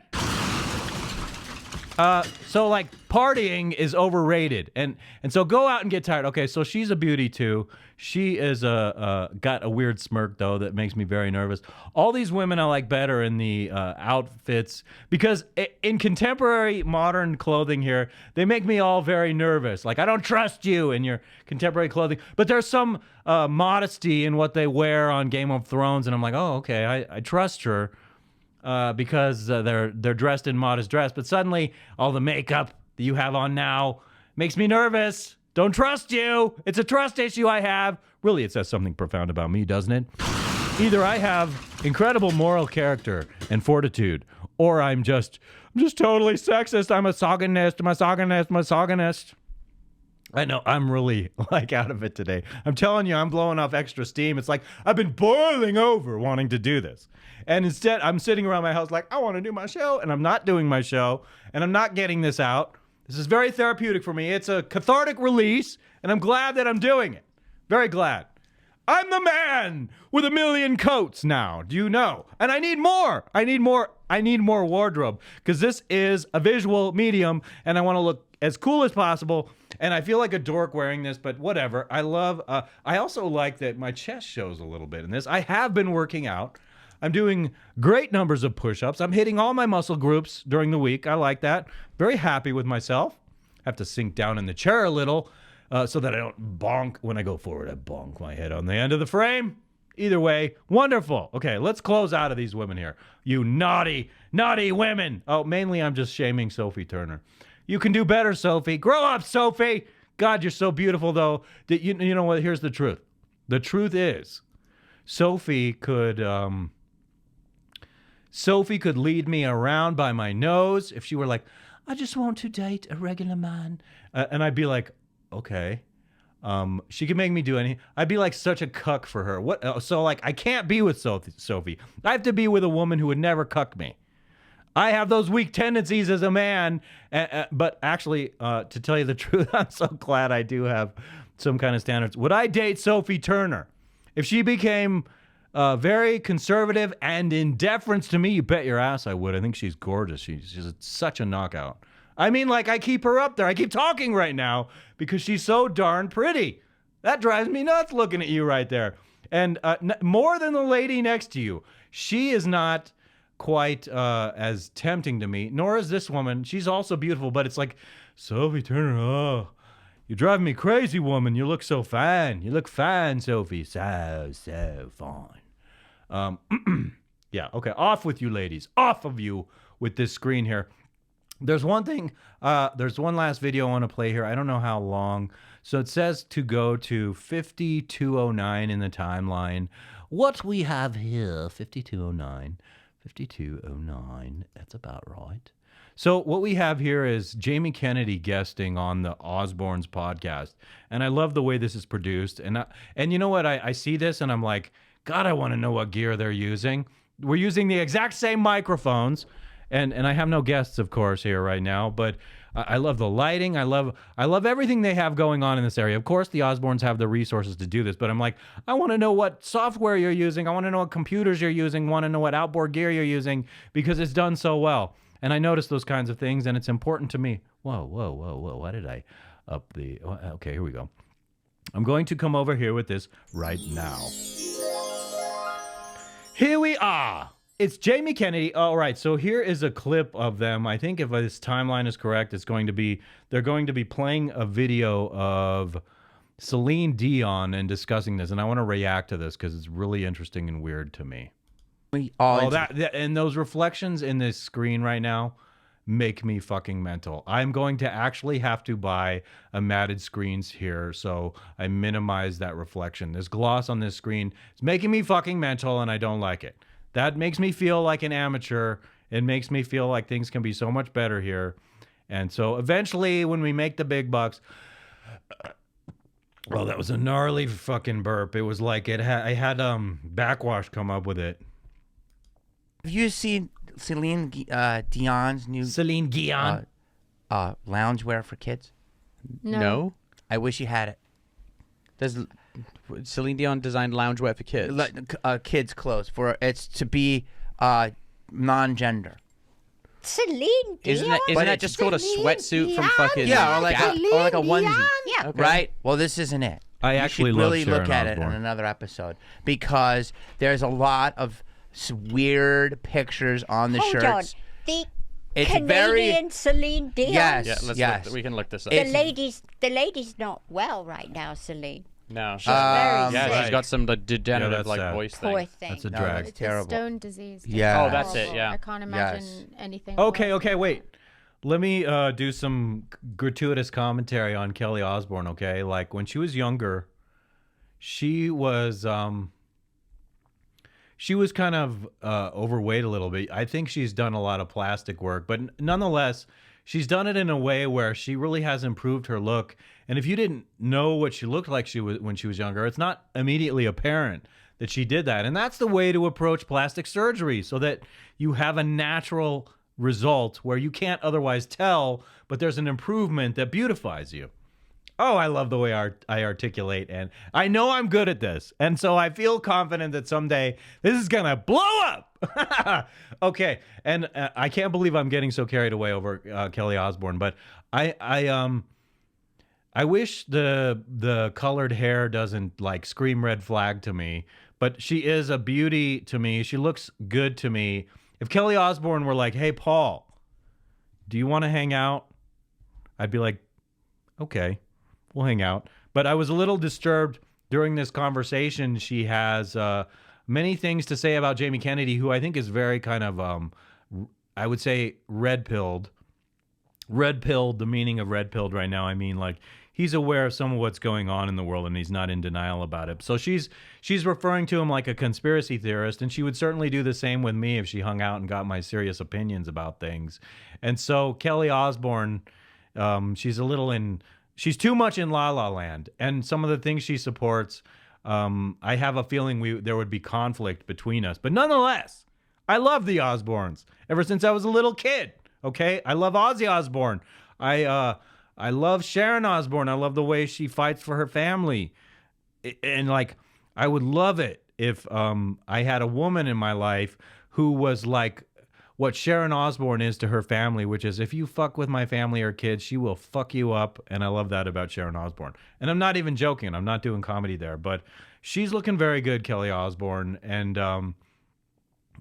So like partying is overrated, and so go out and get tired. Okay, so she's a beauty too. She is got a weird smirk though that makes me very nervous. All these women I like better in the outfits because in contemporary modern clothing here, they make me all very nervous. Like I don't trust you in your contemporary clothing, but there's some modesty in what they wear on Game of Thrones, and I'm like, oh okay, I trust her. Because they're dressed in modest dress, but suddenly all the makeup that you have on now makes me nervous. Don't trust you. It's a trust issue I have. Really, it says something profound about me, doesn't it? Either I have incredible moral character and fortitude, or I'm just totally sexist. I'm a misogynist. I know, I'm really, like, out of it today. I'm telling you, I'm blowing off extra steam. It's like, I've been boiling over wanting to do this. And instead, I'm sitting around my house like, I want to do my show, and I'm not doing my show, and I'm not getting this out. This is very therapeutic for me. It's a cathartic release, and I'm glad that I'm doing it. Very glad. I'm the man with a million coats now. Do you know? And I need more. I need more wardrobe, because this is a visual medium, and I want to look as cool as possible. And I feel like a dork wearing this, but whatever. I also like that my chest shows a little bit in this. I have been working out. I'm doing great numbers of push-ups. I'm hitting all my muscle groups during the week. I like that. Very happy with myself. I have to sink down in the chair a little so that I don't bonk. When I go forward, I bonk my head on the end of the frame. Either way, wonderful. Okay, let's close out of these women here. You naughty, naughty women. Oh, mainly I'm just shaming Sophie Turner. You can do better, Sophie. Grow up, Sophie. God, you're so beautiful, though. That you know what? Here's the truth. The truth is, Sophie could lead me around by my nose if she were like, I just want to date a regular man. And I'd be like, okay. She could make me do anything. I'd be like such a cuck for her. What? So like, I can't be with Sophie. I have to be with a woman who would never cuck me. I have those weak tendencies as a man, but actually, to tell you the truth, I'm so glad I do have some kind of standards. Would I date Sophie Turner? If she became very conservative and in deference to me, you bet your ass I would. I think she's gorgeous. She's such a knockout. I mean, like, I keep her up there. I keep talking right now because she's so darn pretty. That drives me nuts looking at you right there. And more than the lady next to you, she is not quite as tempting to me, nor is this woman. She's also beautiful, but it's like, Sophie Turner, oh, you're driving me crazy, woman. You look so fine. You look fine, Sophie. So fine. Yeah, okay, off with you, ladies. Off of you with this screen here. There's one thing, there's one last video I want to play here. I don't know how long. So it says to go to 5209 in the timeline. What we have here, 5209. 5209, that's about right. So what we have here is Jamie Kennedy guesting on the Osbournes podcast. And I love the way this is produced. And you know what? I see this and I'm like, God, I want to know what gear they're using. We're using the exact same microphones. And I have no guests, of course, here right now. But I love the lighting. I love everything they have going on in this area. Of course, the Osbournes have the resources to do this, but I'm like, I want to know what software you're using. I want to know what computers you're using. Want to know what outboard gear you're using because it's done so well. And I notice those kinds of things, and it's important to me. Whoa. Why did I up the... Okay, here we go. I'm going to come over here with this right now. Here we are. It's Jamie Kennedy. All right, so here is a clip of them. I think if this timeline is correct, they're going to be playing a video of Celine Dion and discussing this, and I want to react to this because it's really interesting and weird to me. And those reflections in this screen right now make me fucking mental. I'm going to actually have to buy a matted screens here so I minimize that reflection. This gloss on this screen is making me fucking mental, and I don't like it. That makes me feel like an amateur. It makes me feel like things can be so much better here. And so eventually when we make the big bucks... Well, that was a gnarly fucking burp. It was like I had backwash come up with it. Have you seen Celine Dion's new... Celine Dion? Loungewear for kids? No. I wish you had it. Does Celine Dion designed loungewear for kids? Kids' clothes. It's to be non-gender. Celine Dion. Isn't that just called a sweatsuit from fucking? Yeah, or like a onesie. Yeah. Okay. Right? Well, this isn't it. I actually you should love really Sharon look at it Osbourne. on another episode because there's a lot of weird pictures on the Hold shirts. on. The It's Canadian very Celine Dion. yes, Yeah, let's yes. we can look this up. The lady's not well right now, Celine. No, She's very yeah, sick. she's got some degenerative that's like sad. voice Poor thing. thing. That's a No, drag. that's It's terrible. a stone disease. Yeah. Oh, that's it, Horrible. yeah. I can't imagine anything. Okay, wait. Let me do some gratuitous commentary on Kelly Osbourne, okay? Like, when she was younger, she was kind of overweight a little bit. I think she's done a lot of plastic work, but nonetheless, she's done it in a way where she really has improved her look. And if you didn't know what she looked like when she was younger, it's not immediately apparent that she did that. And that's the way to approach plastic surgery, so that you have a natural result where you can't otherwise tell, but there's an improvement that beautifies you. Oh, I love the way I articulate, and I know I'm good at this. And so I feel confident that someday this is going to blow up. Okay, and I can't believe I'm getting so carried away over Kelly Osbourne, but I wish the colored hair doesn't like scream red flag to me, but she is a beauty to me. She looks good to me. If Kelly Osbourne were like, "Hey, Paul, do you want to hang out?" I'd be like, "Okay, we'll hang out." But I was a little disturbed during this conversation. She has many things to say about Jamie Kennedy, who I think is very kind of, I would say, red-pilled. Red-pilled, the meaning of red-pilled right now, I mean, like, he's aware of some of what's going on in the world, and he's not in denial about it. So she's referring to him like a conspiracy theorist, and she would certainly do the same with me if she hung out and got my serious opinions about things. And so Kelly Osbourne, she's too much in La La Land, and some of the things she supports, I have a feeling there would be conflict between us. But nonetheless, I love the Osbournes ever since I was a little kid. Okay, I love Ozzy Osbourne. I love Sharon Osbourne. I love the way she fights for her family. And like, I would love it if I had a woman in my life who was like what Sharon Osbourne is to her family, which is, if you fuck with my family or kids, she will fuck you up. And I love that about Sharon Osbourne. And I'm not even joking. I'm not doing comedy there, but she's looking very good, Kelly Osbourne. And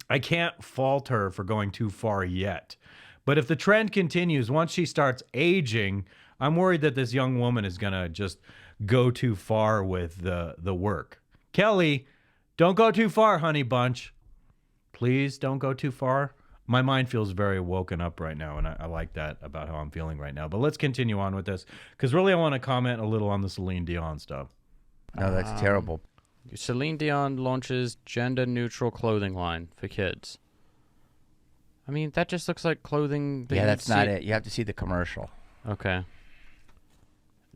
I can't fault her for going too far yet. But if the trend continues, once she starts aging, I'm worried that this young woman is going to just go too far with the work. Kelly, don't go too far, honey bunch. Please don't go too far. My mind feels very woken up right now, and I like that about how I'm feeling right now. But let's continue on with this, because really I want to comment a little on the Celine Dion stuff. No, that's terrible. Celine Dion launches gender-neutral clothing line for kids. I mean, that just looks like clothing. Yeah, that's not it. You have to see the commercial. Okay.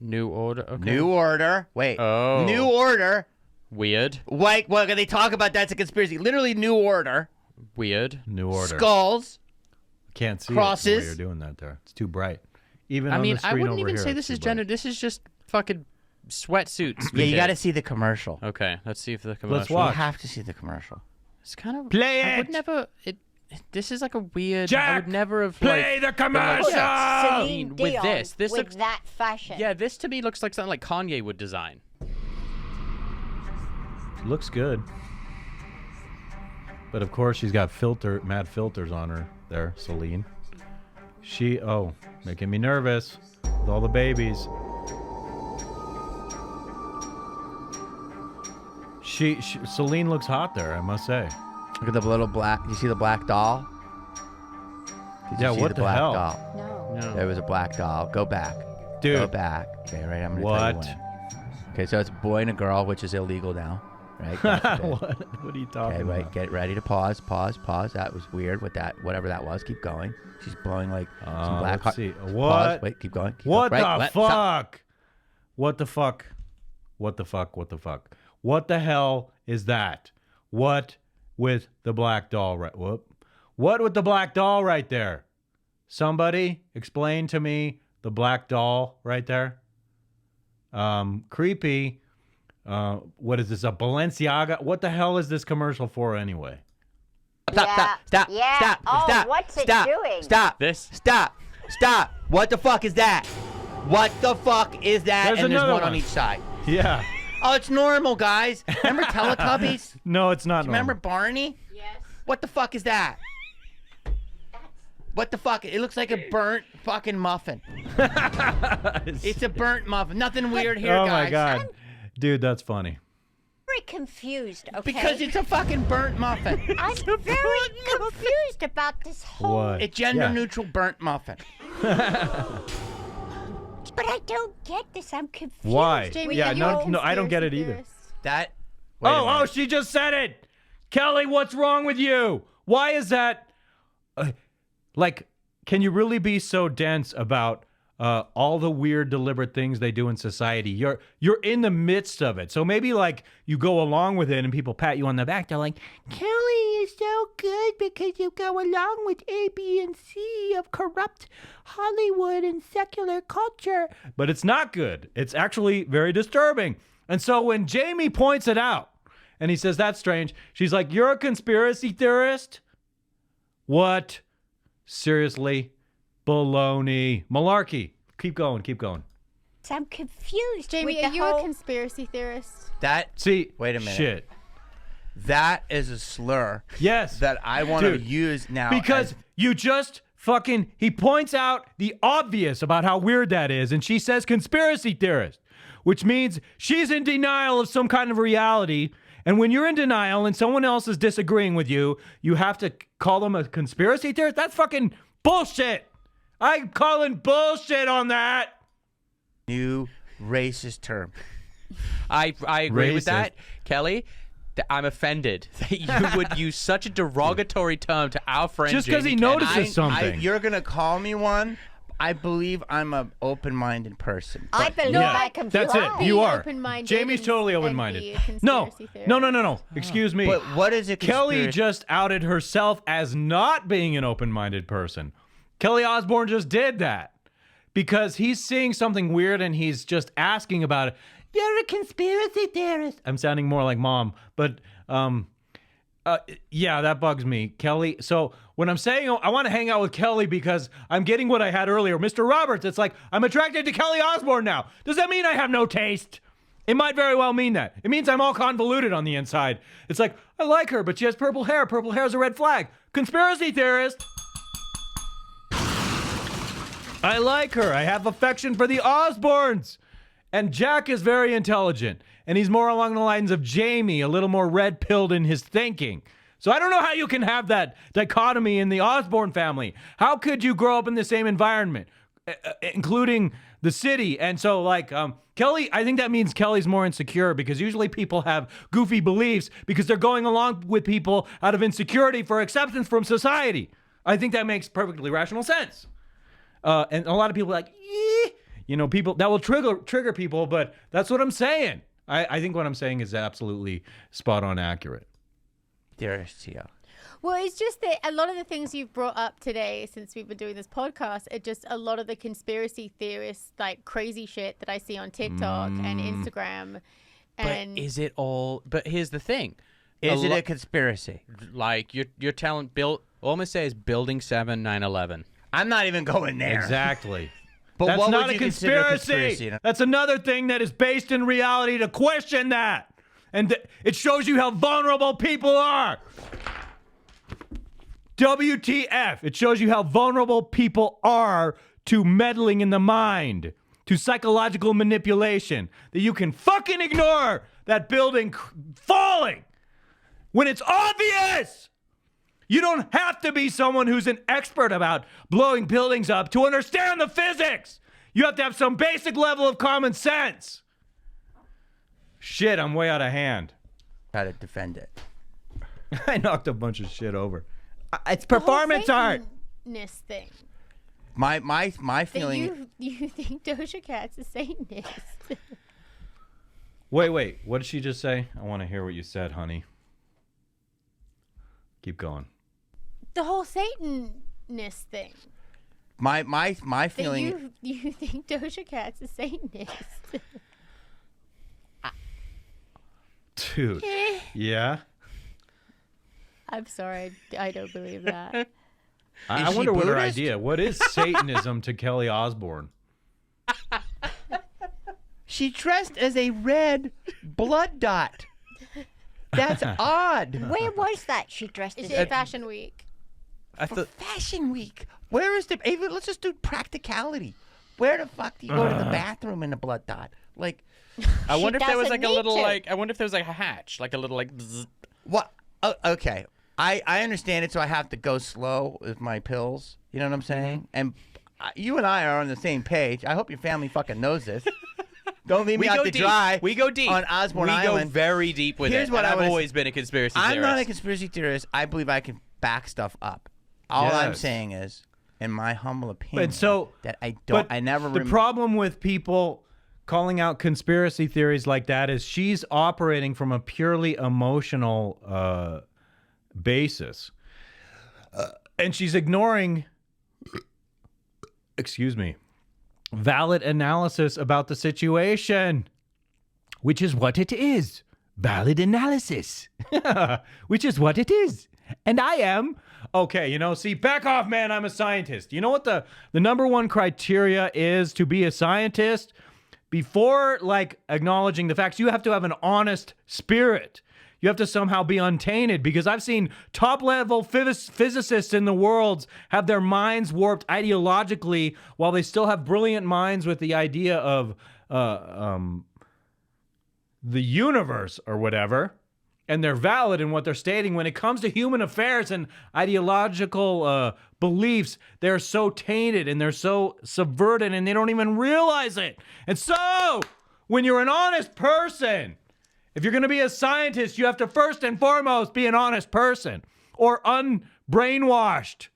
New order. Okay. New order. Wait. Oh. New order. Weird. Wait, well, they talk about that's a conspiracy. Literally, new order. Weird. New order. Skulls. Can't see Crosses. it the way you're doing that there. It's too bright. Even I on mean, the screen I wouldn't over even here, say it's this too is bright. gender. This is just fucking sweatsuits. Yeah, you got to see the commercial. Okay, let's see if the commercial. Let's watch. You have to see the commercial. It's kind of Play I would it! never. This is like a weird. I Jack, would never have play like, the been like, commercial! yeah. I Celine mean, Dion with this with looks. that fashion. Yeah, this to me looks like something like Kanye would design. Looks good. But of course, she's got mad filters on her there, Celine. Making me nervous with all the babies. Celine looks hot there, I must say. Look at the little black. You see the black doll? Did you Yeah, see what the the black hell? doll? No. There was a black doll. Go back. Dude. Go back. Okay, right. I'm gonna tell you What? when. Okay, so it's a boy and a girl, which is illegal now, right? That's good. What are you talking Okay, right. about? Get ready to pause. That was weird. With that, whatever that was, keep going. She's blowing like some black. Let's see. Pause. What? Wait, keep going. Keep What going. Right, the let- stop. fuck? What the fuck? What the fuck? What the fuck? What the hell is that? What with the black doll right? Whoop. What with the black doll right there? Somebody explain to me the black doll right there. Creepy. What is this? A Balenciaga? What the hell is this commercial for anyway? Stop. Yeah. Stop. Oh, Stop. what's it Stop. doing? Stop. This? Stop. What the fuck is that? What the fuck is that? There's and there's another one on one. each side. Yeah. Oh, it's normal, guys. Remember Teletubbies? No, it's not Remember normal. Barney? Yes. What the fuck is that? What the fuck? It looks like a burnt fucking muffin. It's a burnt muffin. Nothing weird here, Oh guys. my god. Dude, that's funny. Very confused, okay? Because it's a fucking burnt muffin. I'm very confused about this whole... What? A gender-neutral burnt muffin. But I don't get this. I'm confused. Why? Jamie, Yeah, are you no, a I don't get it conspiracy either. theorist? That. Wait a Oh, minute. she just said it. Kelly, what's wrong with you? Why is that? Like, can you really be so dense about all the weird, deliberate things they do in society? You're in the midst of it, so maybe like you go along with it, and people pat you on the back. They're like, "Kelly is so good because you go along with A, B, and C of corrupt Hollywood and secular culture." But it's not good. It's actually very disturbing. And so when Jamie points it out, and he says, "That's strange," she's like, "You're a conspiracy theorist?" What? Seriously? Baloney. Malarkey. Keep going. I'm confused. Jamie, with are the you whole... a conspiracy theorist? That. See, Wait a minute. Shit. That is a slur Yes. that I want to Dude, use now. because as- you just fucking, he points out the obvious about how weird that is, and she says conspiracy theorist, which means she's in denial of some kind of reality. And when you're in denial and someone else is disagreeing with you, you have to call them a conspiracy theorist? That's fucking bullshit. I'm calling bullshit on that. new racist term. I agree with Racist. that, Kelly. I'm offended that you would use such a derogatory term to our friend Just 'cause he Jamie notices Kennedy. something. You're gonna call me one. I believe I'm an open-minded person. I believe Yeah, I can that's fly. it. You Be are. open-minded Jamie's and- totally and open-minded. be a No. conspiracy No. theorist. Excuse me. But what is it? Kelly just outed herself as not being an open-minded person. Kelly Osbourne just did that because he's seeing something weird and he's just asking about it. You're a conspiracy theorist. I'm sounding more like mom, but yeah, that bugs me, Kelly. So when I'm saying I want to hang out with Kelly because I'm getting what I had earlier, Mr. Roberts, it's like I'm attracted to Kelly Osbourne now. Does that mean I have no taste? It might very well mean that. It means I'm all convoluted on the inside. It's like, I like her, but she has purple hair. Purple hair is a red flag. Conspiracy theorist. I like her. I have affection for the Osbournes. And Jack is very intelligent. And he's more along the lines of Jamie, a little more red-pilled in his thinking. So I don't know how you can have that dichotomy in the Osbourne family. How could you grow up in the same environment, including the city? And so, like, Kelly, I think that means Kelly's more insecure because usually people have goofy beliefs because they're going along with people out of insecurity for acceptance from society. I think that makes perfectly rational sense. And a lot of people are like, people that will trigger people, but that's what I'm saying. I think what I'm saying is absolutely spot on accurate. Dearest, yeah. Well, it's just that a lot of the things you've brought up today since we've been doing this podcast are just a lot of the conspiracy theorists, like crazy shit that I see on TikTok and Instagram. And But is it all? But here's the thing: Is it lo- a conspiracy? like you're telling Bill? All I'm gonna say is Building 7, 9/11. I'm not even going there. Exactly. But That's what not would a you consider conspiracy. That's another thing that is based in reality to question that. And it shows you how vulnerable people are. WTF. It shows you how vulnerable people are to meddling in the mind, to psychological manipulation, that you can fucking ignore that building falling when it's obvious. You don't have to be someone who's an expert about blowing buildings up to understand the physics. You have to have some basic level of common sense. Shit, I'm way out of hand. Try to defend it. I knocked a bunch of shit over. It's the whole performance art. Satanist thing. My That feeling. you think Doja Cat's a Satanist? Wait. What did she just say? I want to hear what you said, honey. Keep going. The whole Satanist thing. My That feeling. you think Doja Cat's a Satanist? Dude. Yeah? I'm sorry, I don't believe that. I she wonder what her Buddhist? idea. What is Satanism to Kelly Osbourne? She dressed as a red blood dot. That's odd. Where was that she dressed Is as? it Fashion Week? For Fashion Week. Where is the? Ava, let's just do practicality. Where the fuck do you go to the bathroom in a blood dot? Like, I wonder if there was doesn't like a need little to. like. I wonder if there was like a hatch, like a little like. Bzz. what? Oh, okay. I understand it, so I have to go slow with my pills. You know what I'm saying? And you and I are on the same page. I hope your family fucking knows this. Don't leave me out to deep. dry. We go deep on Osbourne we Island. go very deep with Here's it. what and I I've wanna always been a conspiracy theorist. I'm not a conspiracy theorist. I believe I can back stuff up. All I'm Yes. saying is, in my humble opinion, But so that I don't. but I never. The problem with people calling out conspiracy theories like that is she's operating from a purely emotional basis, and she's ignoring. Excuse me. Valid analysis about the situation, which is what it is. Valid analysis, which is what it is. And I am. Okay, see, back off, man. I'm a scientist. You know what the number one criteria is to be a scientist? Before, acknowledging the facts, you have to have an honest spirit. You have to somehow be untainted, because I've seen top-level physicists in the world have their minds warped ideologically while they still have brilliant minds with the idea of the universe or whatever, and they're valid in what they're stating. When it comes to human affairs and ideological beliefs, they're so tainted and they're so subverted, and they don't even realize it. And so, when you're an honest person, if you're going to be a scientist, you have to first and foremost be an honest person or unbrainwashed.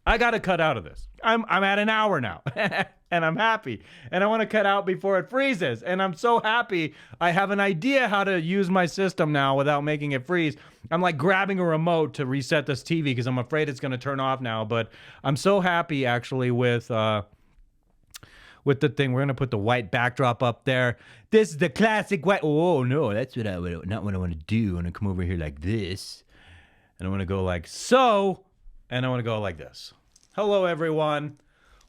I got to cut out of this. I'm at an hour now, and I'm happy. And I want to cut out before it freezes. And I'm so happy I have an idea how to use my system now without making it freeze. I'm like grabbing a remote to reset this TV because I'm afraid it's going to turn off now. But I'm so happy actually with the thing. We're going to put the white backdrop up there. This is the classic white. Oh, no, that's not what I want to do. I want to come over here like this. And I want to go like so. And I want to go like this. Hello, everyone.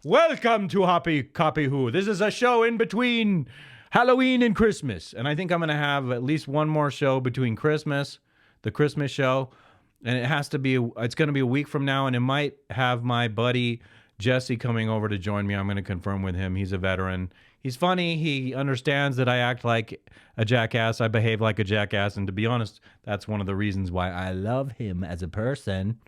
Welcome to COPYWHO. This is a show in between Halloween and Christmas. And I think I'm going to have at least one more show between Christmas, the Christmas show. And it's going to be a week from now. And it might have my buddy Jesse coming over to join me. I'm going to confirm with him. He's a veteran. He's funny. He understands that I act like a jackass. I behave like a jackass. And to be honest, that's one of the reasons why I love him as a person.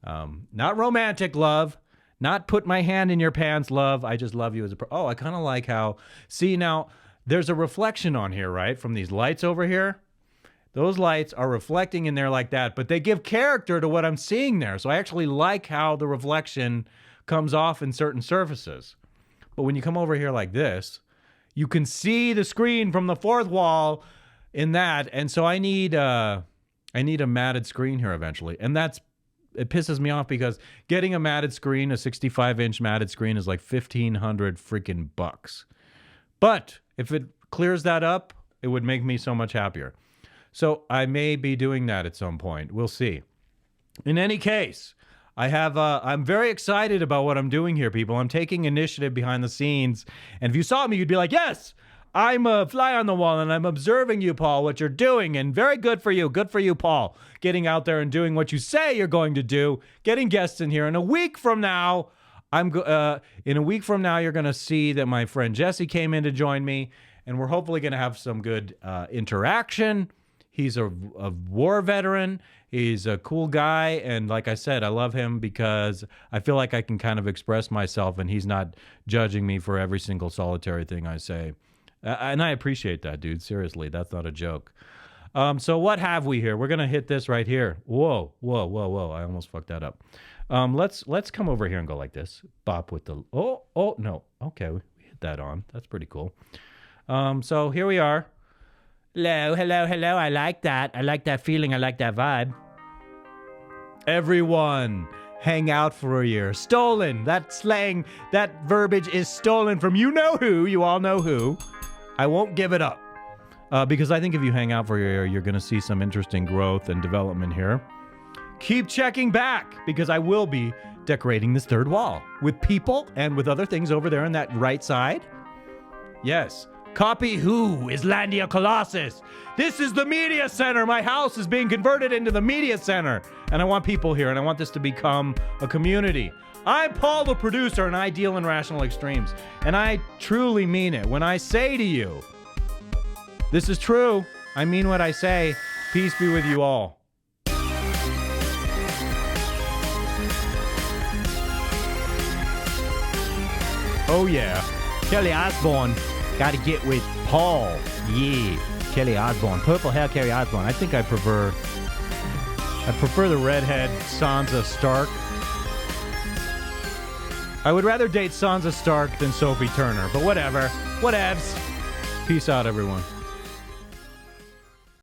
Not romantic love, not put my hand in your pants love. I just love you as a person. Oh, I kind of like how, see now, there's a reflection on here, right? From these lights over here. Those lights are reflecting in there like that, but they give character to what I'm seeing there. So I actually like how the reflection comes off in certain surfaces. But when you come over here like this, you can see the screen from the fourth wall in that. And so I need a matted screen here eventually. And it pisses me off because getting a matted screen, a 65-inch matted screen, is like $1,500 freaking bucks. But if it clears that up, it would make me so much happier. So I may be doing that at some point. We'll see. In any case, I'm very excited about what I'm doing here, people. I'm taking initiative behind the scenes. And if you saw me, you'd be like, yes, I'm a fly on the wall, and I'm observing you, Paul, what you're doing, and very good for you. Good for you, Paul. Getting out there and doing what you say you're going to do, getting guests in here. And a week from now, you're going to see that my friend Jesse came in to join me, and we're hopefully going to have some good interaction. He's a war veteran. He's a cool guy, and like I said, I love him because I feel like I can kind of express myself, and he's not judging me for every single solitary thing I say. And I appreciate that, dude. Seriously, that's not a joke. So what have we here? We're gonna hit this right here. Whoa. I almost fucked that up. Let's come over here and go like this. Bop with the no. Okay, we hit that on. That's pretty cool. So here we are. Hello. I like that. I like that feeling. I like that vibe. Everyone, hang out for a year. Stolen. That slang, that verbiage is stolen from you know who. You all know who. I won't give it up because I think if you hang out for a year, you're going to see some interesting growth and development here. keep checking back because I will be decorating this third wall with people and with other things over there on that right side. Yes. COPYWHO is Landia Colossus. This is the media center. My house is being converted into the media center. And I want people here, and I want this to become a community. I'm Paul, the producer, and I deal in rational extremes. And I truly mean it when I say to you, this is true. I mean what I say. Peace be with you all. Oh, yeah. Kelly Osbourne. Got to get with Paul. Yeah. Kelly Osbourne. Purple hair Kelly Osbourne. I think I prefer the redhead Sansa Stark. I would rather date Sansa Stark than Sophie Turner, but whatever. Whatevs. Peace out, everyone.